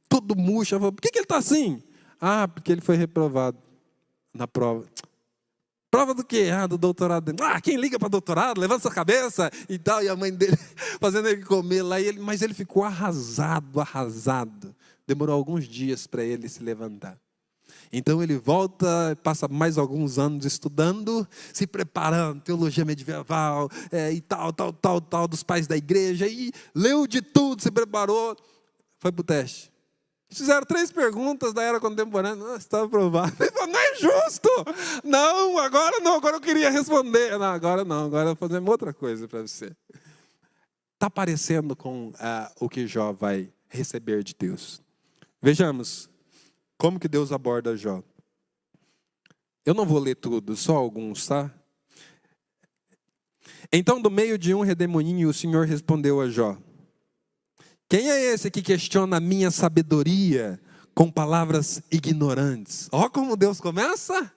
todo murcho. Falou, por que ele está assim? Porque ele foi reprovado na prova. Prova do quê? Do doutorado dele. Quem liga para doutorado? Levanta sua cabeça e tal. E a mãe dele fazendo ele comer lá. Mas ele ficou arrasado. Demorou alguns dias para ele se levantar. Então ele volta, passa mais alguns anos estudando, se preparando, teologia medieval, e tal, dos pais da igreja. E leu de tudo, se preparou, foi para o teste. Fizeram 3 perguntas da era contemporânea. Você está aprovado. Ele falou, não é justo. Não, agora eu queria responder. Não, agora eu vou fazer outra coisa para você. Está parecendo com o que Jó vai receber de Deus. Vejamos como que Deus aborda Jó. Eu não vou ler tudo, só alguns, tá? Então, do meio de um redemoinho, o Senhor respondeu a Jó: quem é esse que questiona a minha sabedoria com palavras ignorantes? Ó, como Deus começa!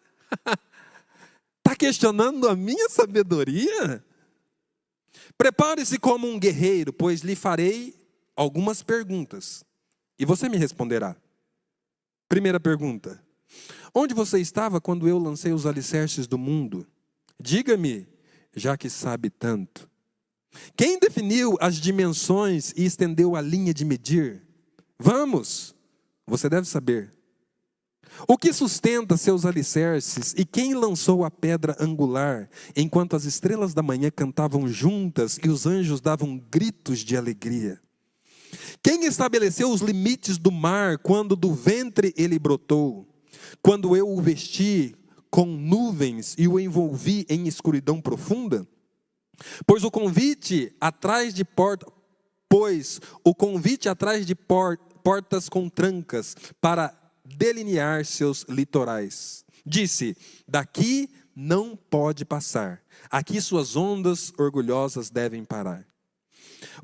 Está questionando a minha sabedoria? Prepare-se como um guerreiro, pois lhe farei algumas perguntas, e você me responderá. Primeira pergunta: onde você estava quando eu lancei os alicerces do mundo? Diga-me, já que sabe tanto. Quem definiu as dimensões e estendeu a linha de medir? Vamos, você deve saber. O que sustenta seus alicerces e quem lançou a pedra angular, enquanto as estrelas da manhã cantavam juntas e os anjos davam gritos de alegria? Quem estabeleceu os limites do mar quando do ventre ele brotou? Quando eu o vesti com nuvens e o envolvi em escuridão profunda? Pois o convite atrás de portas com trancas para delinear seus litorais. Disse: daqui não pode passar. Aqui suas ondas orgulhosas devem parar.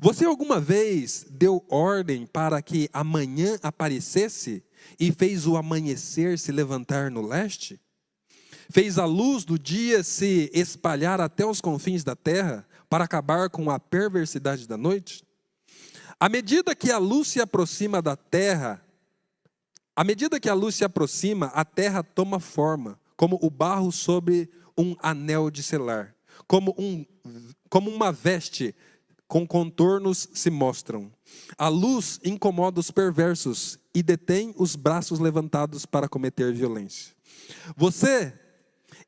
Você alguma vez deu ordem para que a manhã aparecesse e fez o amanhecer se levantar no leste? Fez a luz do dia se espalhar até os confins da terra para acabar com a perversidade da noite? À medida que a luz se aproxima da terra, a terra toma forma, como o barro sobre um anel de selar, como uma veste com contornos se mostram. A luz incomoda os perversos e detém os braços levantados para cometer violência. Você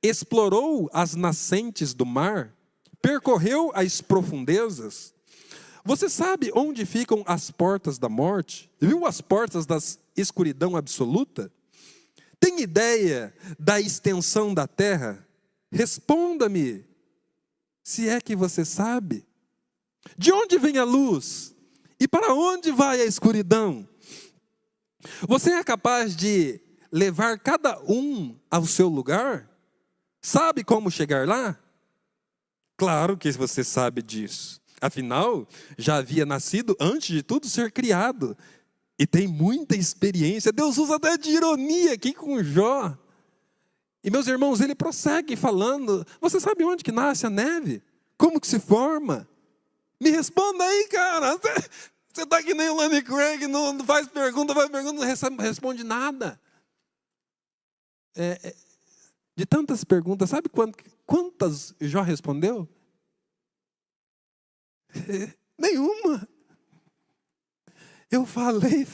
explorou as nascentes do mar? Percorreu as profundezas? Você sabe onde ficam as portas da morte? Viu as portas da escuridão absoluta? Tem ideia da extensão da terra? Responda-me, se é que você sabe. De onde vem a luz? E para onde vai a escuridão? Você é capaz de levar cada um ao seu lugar? Sabe como chegar lá? Claro que você sabe disso. Afinal, já havia nascido antes de tudo ser criado. E tem muita experiência. Deus usa até de ironia aqui com Jó. E meus irmãos, ele prossegue falando: você sabe onde que nasce a neve? Como que se forma? Me responda aí, cara. Você está que nem o Lenny Craig, não faz pergunta, não responde nada. De tantas perguntas, sabe quantas Jó respondeu? Nenhuma. Eu falei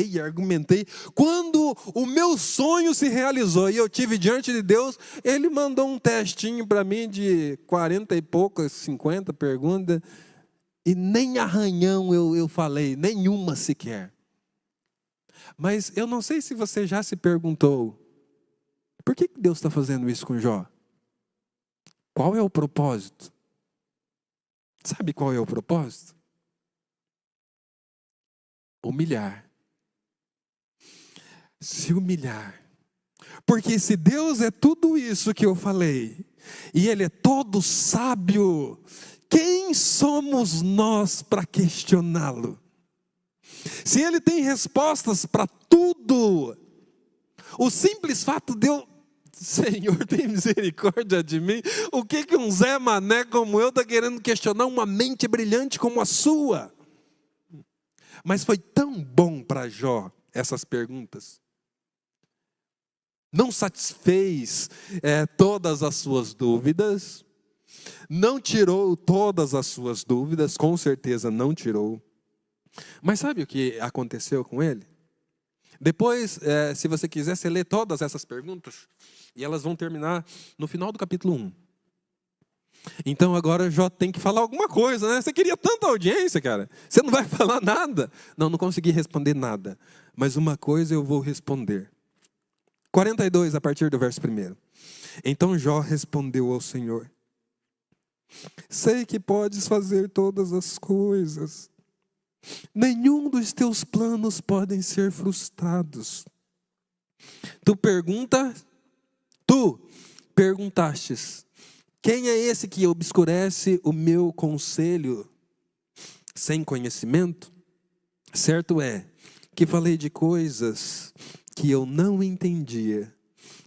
e argumentei. Quando o meu sonho se realizou e eu tive diante de Deus, Ele mandou um testinho para mim de 40 e poucas, 50 perguntas, e nem arranhão eu falei, nenhuma sequer. Mas eu não sei se você já se perguntou, por que Deus está fazendo isso com Jó? Qual é o propósito? Sabe qual é o propósito? Humilhar. Se humilhar. Porque se Deus é tudo isso que eu falei, e Ele é todo sábio, quem somos nós para questioná-lo? Se Ele tem respostas para tudo, o simples fato de eu, Senhor, tem misericórdia de mim, o que um Zé Mané como eu está querendo questionar uma mente brilhante como a sua? Mas foi tão bom para Jó essas perguntas. Não satisfez todas as suas dúvidas. Não tirou todas as suas dúvidas. Com certeza não tirou. Mas sabe o que aconteceu com ele? Depois, se você quiser, você lê todas essas perguntas. E elas vão terminar no final do capítulo 1. Então agora Jó tem que falar alguma coisa, né? Você queria tanta audiência, cara. Você não vai falar nada. Não consegui responder nada. Mas uma coisa eu vou responder. 42, a partir do verso 1. Então Jó respondeu ao Senhor: sei que podes fazer todas as coisas. Nenhum dos teus planos podem ser frustrados. Tu perguntastes: Quem é esse que obscurece o meu conselho sem conhecimento? Certo é que falei de coisas que eu não entendia,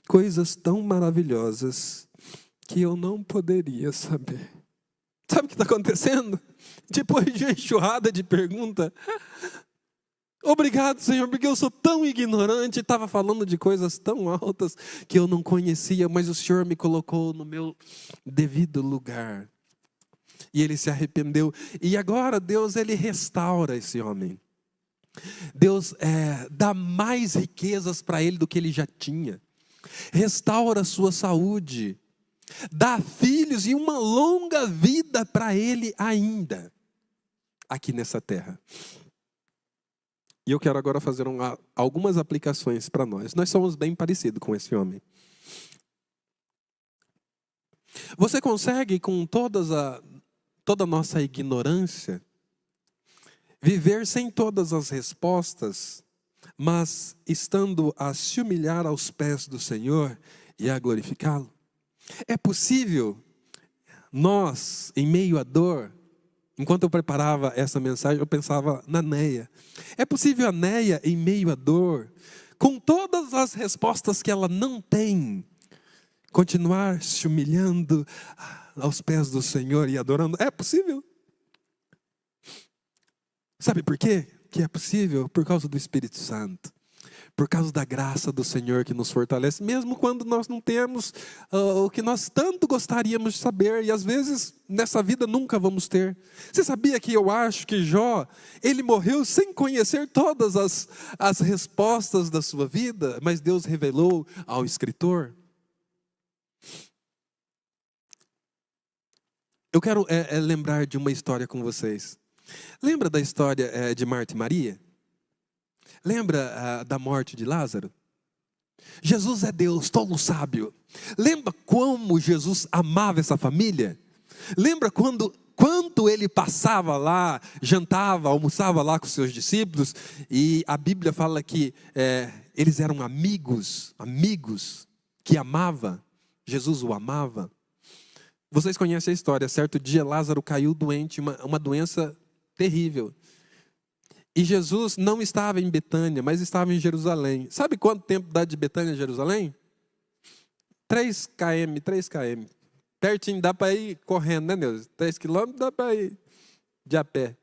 coisas tão maravilhosas que eu não poderia saber. Sabe o que está acontecendo? Depois de uma enxurrada de pergunta, obrigado, Senhor, porque eu sou tão ignorante, estava falando de coisas tão altas que eu não conhecia, mas o Senhor me colocou no meu devido lugar. E ele se arrependeu. E agora Deus, ele restaura esse homem. Deus dá mais riquezas para ele do que ele já tinha. Restaura a sua saúde. Dá filhos e uma longa vida para ele ainda, aqui nessa terra. E eu quero agora fazer algumas aplicações para nós. Nós somos bem parecidos com esse homem. Você consegue, com toda a nossa ignorância, viver sem todas as respostas, mas estando a se humilhar aos pés do Senhor e a glorificá-lo? É possível nós, em meio à dor, enquanto eu preparava essa mensagem, eu pensava na Neia. É possível a Neia, em meio à dor, com todas as respostas que ela não tem, continuar se humilhando aos pés do Senhor e adorando? É possível. Sabe por quê? Que é possível? Por causa do Espírito Santo. Por causa da graça do Senhor que nos fortalece, mesmo quando nós não temos o que nós tanto gostaríamos de saber, e às vezes nessa vida nunca vamos ter. Você sabia que eu acho que Jó, ele morreu sem conhecer todas as respostas da sua vida, mas Deus revelou ao escritor? Eu quero lembrar de uma história com vocês. Lembra da história de Marta e Maria? Lembra da morte de Lázaro? Jesus é Deus, todo sábio. Lembra como Jesus amava essa família? Lembra quanto ele passava lá, jantava, almoçava lá com seus discípulos? E a Bíblia fala que eles eram amigos que amava. Jesus o amava. Vocês conhecem a história. Certo dia Lázaro caiu doente, uma doença terrível. E Jesus não estava em Betânia, mas estava em Jerusalém. Sabe quanto tempo dá de Betânia a Jerusalém? 3 km. Pertinho, dá para ir correndo, né, Neuza? 3 quilômetros dá para ir de a pé.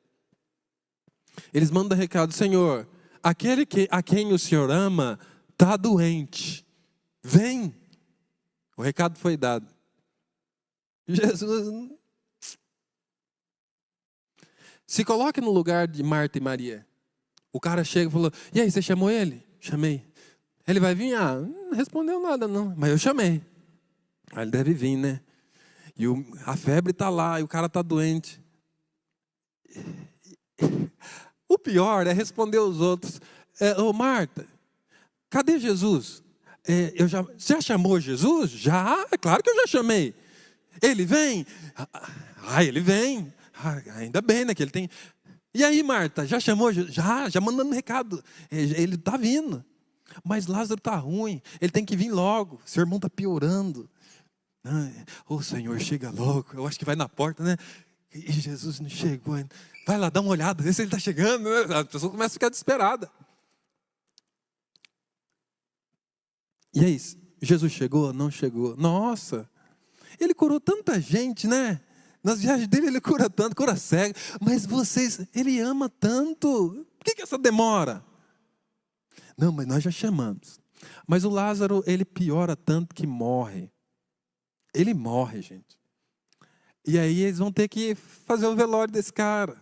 Eles mandam recado: Senhor, aquele a quem o Senhor ama está doente. Vem. O recado foi dado. Jesus... Se coloque no lugar de Marta e Maria. O cara chega e falou: e aí, você chamou ele? Chamei. Ele vai vir? Não respondeu nada não, mas eu chamei. Ele deve vir, né? E a febre está lá, e o cara está doente. O pior é responder os outros: ô Marta, cadê Jesus? Já chamou Jesus? Já, é claro que eu já chamei. Ele vem? Ele vem. Ainda bem, né, que ele tem... E aí, Marta, já chamou? Já mandando recado. Ele está vindo. Mas Lázaro está ruim, ele tem que vir logo. Seu irmão está piorando. Senhor, chega logo. Eu acho que vai na porta, né? E Jesus não chegou ainda. Vai lá, dá uma olhada, vê se ele está chegando. Né? A pessoa começa a ficar desesperada. E aí, Jesus chegou? Não chegou. Nossa, ele curou tanta gente, né? Nas viagens dele ele cura tanto, cura cego. Mas ele ama tanto. Por que essa demora? Não, mas nós já chamamos. Mas o Lázaro, ele piora tanto que morre. Ele morre, gente. E aí eles vão ter que fazer o velório desse cara.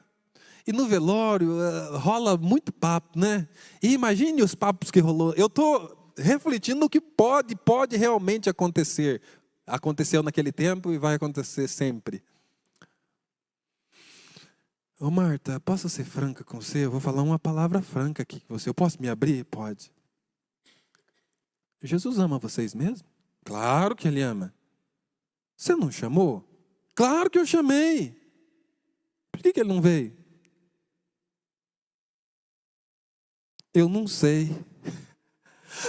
E no velório rola muito papo, né? E imagine os papos que rolou. Eu estou refletindo no que pode realmente acontecer. Aconteceu naquele tempo e vai acontecer sempre. Ô Marta, posso ser franca com você? Eu vou falar uma palavra franca aqui com você. Eu posso me abrir? Pode. Jesus ama vocês mesmo? Claro que Ele ama. Você não chamou? Claro que eu chamei. Por que Ele não veio? Eu não sei.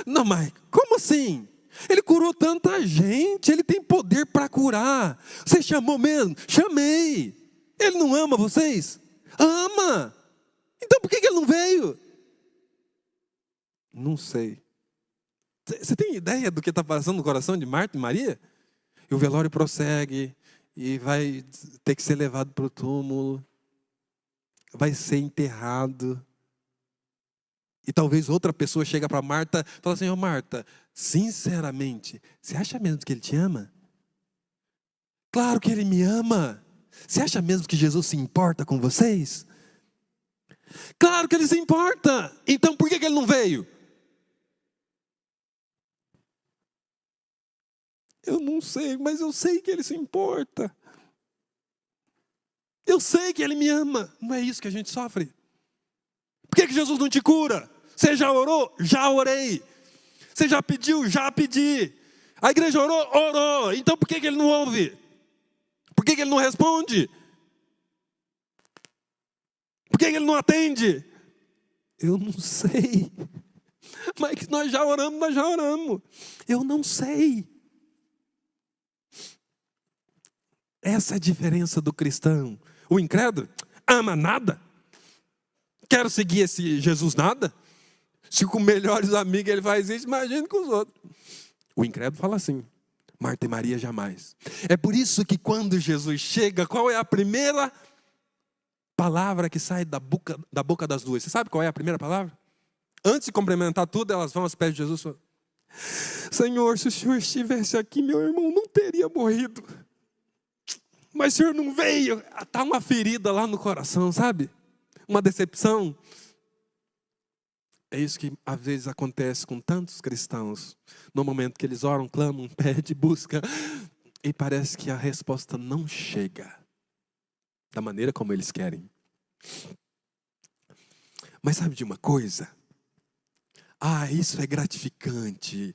Não, mas como assim? Ele curou tanta gente, Ele tem poder para curar. curar. Você chamou mesmo? Chamei. Ele não ama vocês? Ama. Então por que ele não veio? Não sei. Você tem ideia do que está passando no coração de Marta e Maria? E o velório prossegue, e vai ter que ser levado para o túmulo, vai ser enterrado. E talvez outra pessoa chega para Marta e fala assim: ô Marta, sinceramente, você acha mesmo que ele te ama? Claro que ele me ama. Você acha mesmo que Jesus se importa com vocês? Claro que ele se importa. Então por que ele não veio? Eu não sei, mas eu sei que ele se importa. Eu sei que ele me ama. Não é isso que a gente sofre? Por que Jesus não te cura? Você já orou? Já orei. Você já pediu? Já pedi. A igreja orou? Orou. Então por que ele não ouve? Por que ele não responde? Por que ele não atende? Eu não sei. Mas nós já oramos. Eu não sei. Essa é a diferença do cristão. O incrédulo ama nada. Quero seguir esse Jesus nada. Se com melhores amigos ele faz isso, imagine com os outros. O incrédulo fala assim: Marta e Maria jamais. É por isso que quando Jesus chega, qual é a primeira palavra que sai da boca das duas? Você sabe qual é a primeira palavra? Antes de cumprimentar tudo, elas vão aos pés de Jesus e falam: Senhor, se o Senhor estivesse aqui, meu irmão não teria morrido. Mas o Senhor não veio. Está uma ferida lá no coração, sabe? Uma decepção. É isso que às vezes acontece com tantos cristãos. No momento que eles oram, clamam, pedem, buscam. E parece que a resposta não chega da maneira como eles querem. Mas sabe de uma coisa? Isso é gratificante.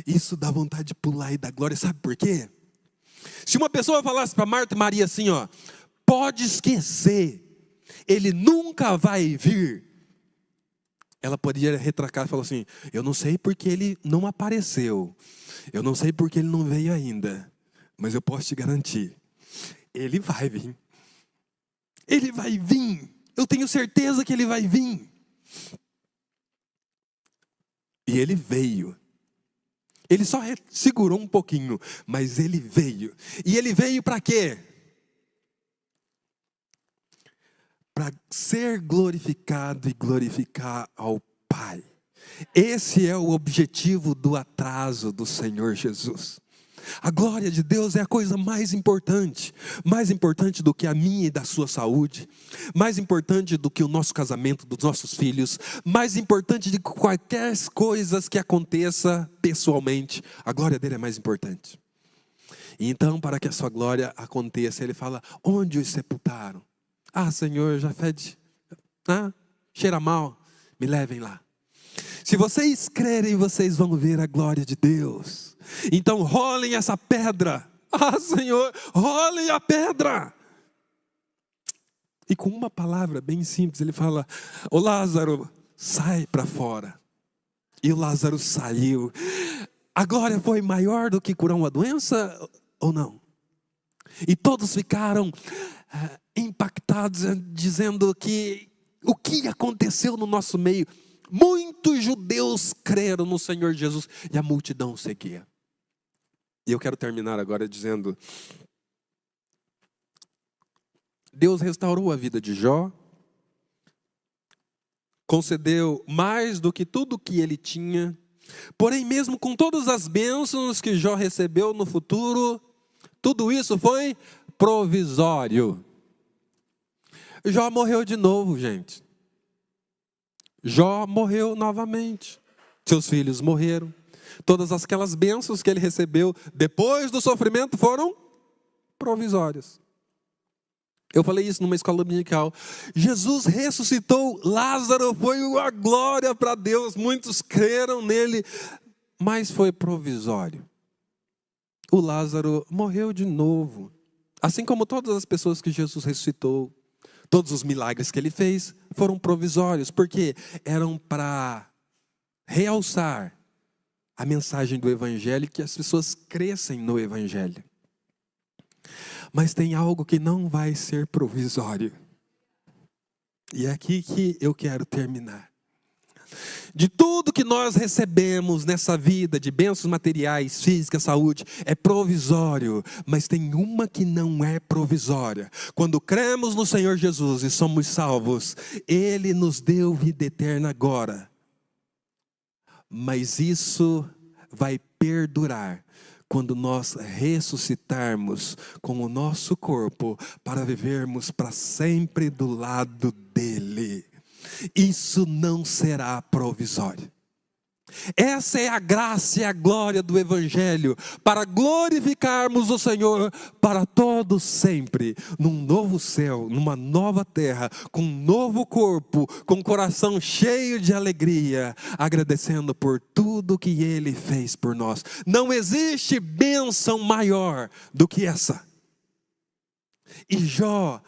Isso dá vontade de pular e dar glória. Sabe por quê? Se uma pessoa falasse para Marta e Maria assim, pode esquecer, ele nunca vai vir. Ela poderia retracar e falar assim: eu não sei porque ele não apareceu. Eu não sei porque ele não veio ainda. Mas eu posso te garantir, ele vai vir. Ele vai vir. Eu tenho certeza que ele vai vir. E ele veio. Ele só segurou um pouquinho, mas ele veio. E ele veio para quê? Para ser glorificado e glorificar ao Pai. Esse é o objetivo do atraso do Senhor Jesus. A glória de Deus é a coisa mais importante do que a minha e da sua saúde, mais importante do que o nosso casamento, dos nossos filhos, mais importante de qualquer coisa que aconteça pessoalmente. A glória dele é mais importante. E então, para que a sua glória aconteça, ele fala: onde os sepultaram? Senhor, já fede, cheira mal, me levem lá. Se vocês crerem, vocês vão ver a glória de Deus. Então rolem essa pedra. Senhor, rolem a pedra. E com uma palavra bem simples, ele fala: ô Lázaro, sai para fora. E o Lázaro saiu. A glória foi maior do que curar uma doença ou não? E todos ficaram impactados, dizendo que o que aconteceu no nosso meio? Muitos judeus creram no Senhor Jesus e a multidão seguia. E eu quero terminar agora dizendo: Deus restaurou a vida de Jó, concedeu mais do que tudo que ele tinha, porém mesmo com todas as bênçãos que Jó recebeu no futuro, tudo isso foi provisório. Jó morreu de novo, gente. Jó morreu novamente. Seus filhos morreram. Todas aquelas bênçãos que ele recebeu depois do sofrimento foram provisórias. Eu falei isso numa escola dominical. Jesus ressuscitou Lázaro, foi uma glória para Deus. Muitos creram nele, mas foi provisório. O Lázaro morreu de novo. Assim como todas as pessoas que Jesus ressuscitou. Todos os milagres que ele fez foram provisórios, porque eram para realçar a mensagem do Evangelho, que as pessoas crescem no Evangelho. Mas tem algo que não vai ser provisório. E é aqui que eu quero terminar. De tudo que nós recebemos nessa vida, de bênçãos materiais, física, saúde, é provisório. Mas tem uma que não é provisória. Quando cremos no Senhor Jesus e somos salvos, Ele nos deu vida eterna agora. Mas isso vai perdurar quando nós ressuscitarmos com o nosso corpo para vivermos para sempre do lado dele. Isso não será provisório. Essa é a graça e a glória do Evangelho, para glorificarmos o Senhor para todos sempre, num novo céu, numa nova terra, com um novo corpo, com o coração cheio de alegria, agradecendo por tudo que Ele fez por nós. Não existe bênção maior do que essa. E Jó,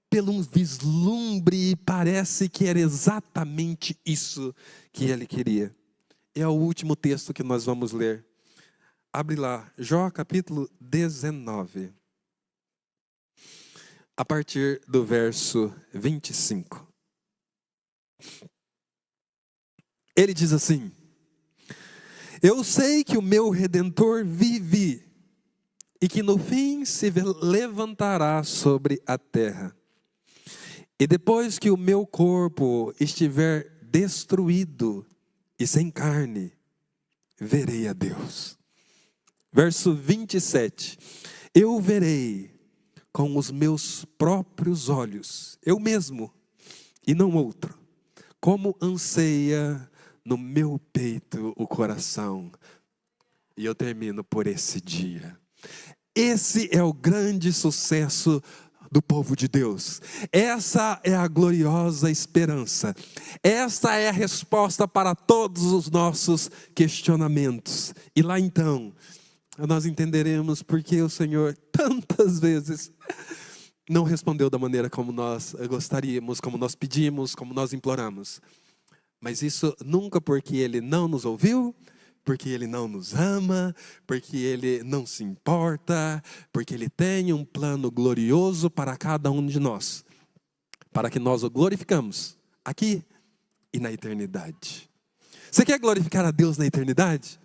pelo um vislumbre, parece que era exatamente isso que ele queria. É o último texto que nós vamos ler. Abre lá, Jó capítulo 19. A partir do verso 25. Ele diz assim: eu sei que o meu Redentor vive, e que no fim se levantará sobre a terra. E depois que o meu corpo estiver destruído e sem carne, verei a Deus. Verso 27. Eu verei com os meus próprios olhos, eu mesmo, e não outro, como anseia no meu peito o coração. E eu termino por esse dia. Esse é o grande sucesso do povo de Deus. Essa é a gloriosa esperança. Esta é a resposta para todos os nossos questionamentos. E lá então, nós entenderemos porque o Senhor tantas vezes não respondeu da maneira como nós gostaríamos, como nós pedimos, como nós imploramos. Mas isso nunca porque Ele não nos ouviu, porque Ele não nos ama, porque Ele não se importa, porque Ele tem um plano glorioso para cada um de nós, para que nós o glorificamos aqui e na eternidade. Você quer glorificar a Deus na eternidade?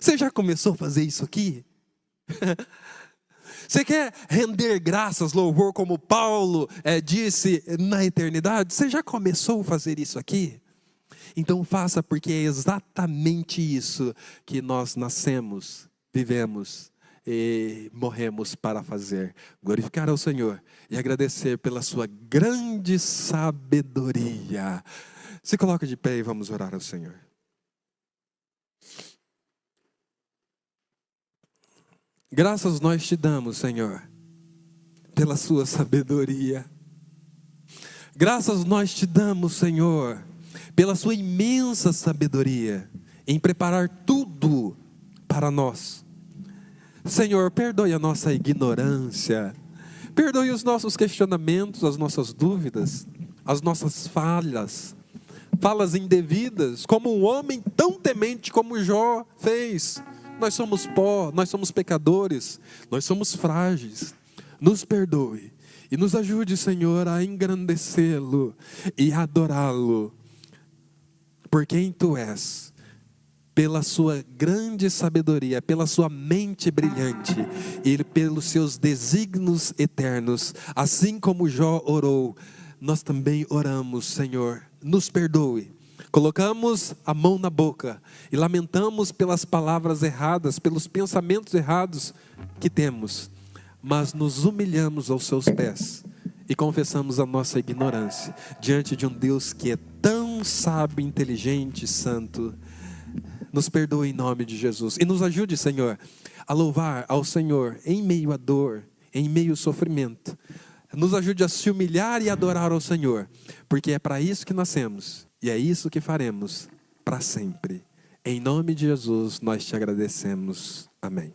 Você já começou a fazer isso aqui? Você quer render graças, louvor, como Paulo disse, na eternidade? Você já começou a fazer isso aqui? Então faça, porque é exatamente isso que nós nascemos, vivemos e morremos para fazer. Glorificar ao Senhor e agradecer pela sua grande sabedoria. Se coloca de pé e vamos orar ao Senhor. Graças nós te damos, Senhor, pela sua sabedoria. Graças nós te damos, Senhor, pela sua imensa sabedoria em preparar tudo para nós. Senhor, perdoe a nossa ignorância, perdoe os nossos questionamentos, as nossas dúvidas, as nossas falas indevidas, como um homem tão temente como Jó fez. Nós somos pó, nós somos pecadores, nós somos frágeis. Nos perdoe e nos ajude, Senhor, a engrandecê-lo e adorá-lo por quem Tu és, pela Sua grande sabedoria, pela Sua mente brilhante e pelos Seus desígnios eternos. Assim como Jó orou, nós também oramos, Senhor, nos perdoe. Colocamos a mão na boca e lamentamos pelas palavras erradas, pelos pensamentos errados que temos, mas nos humilhamos aos Seus pés e confessamos a nossa ignorância diante de um Deus que é tão sábio, inteligente, santo. Nos perdoe em nome de Jesus e nos ajude, Senhor, a louvar ao Senhor em meio à dor, em meio ao sofrimento. Nos ajude a se humilhar e adorar ao Senhor, porque é para isso que nascemos e é isso que faremos para sempre. Em nome de Jesus nós te agradecemos. Amém.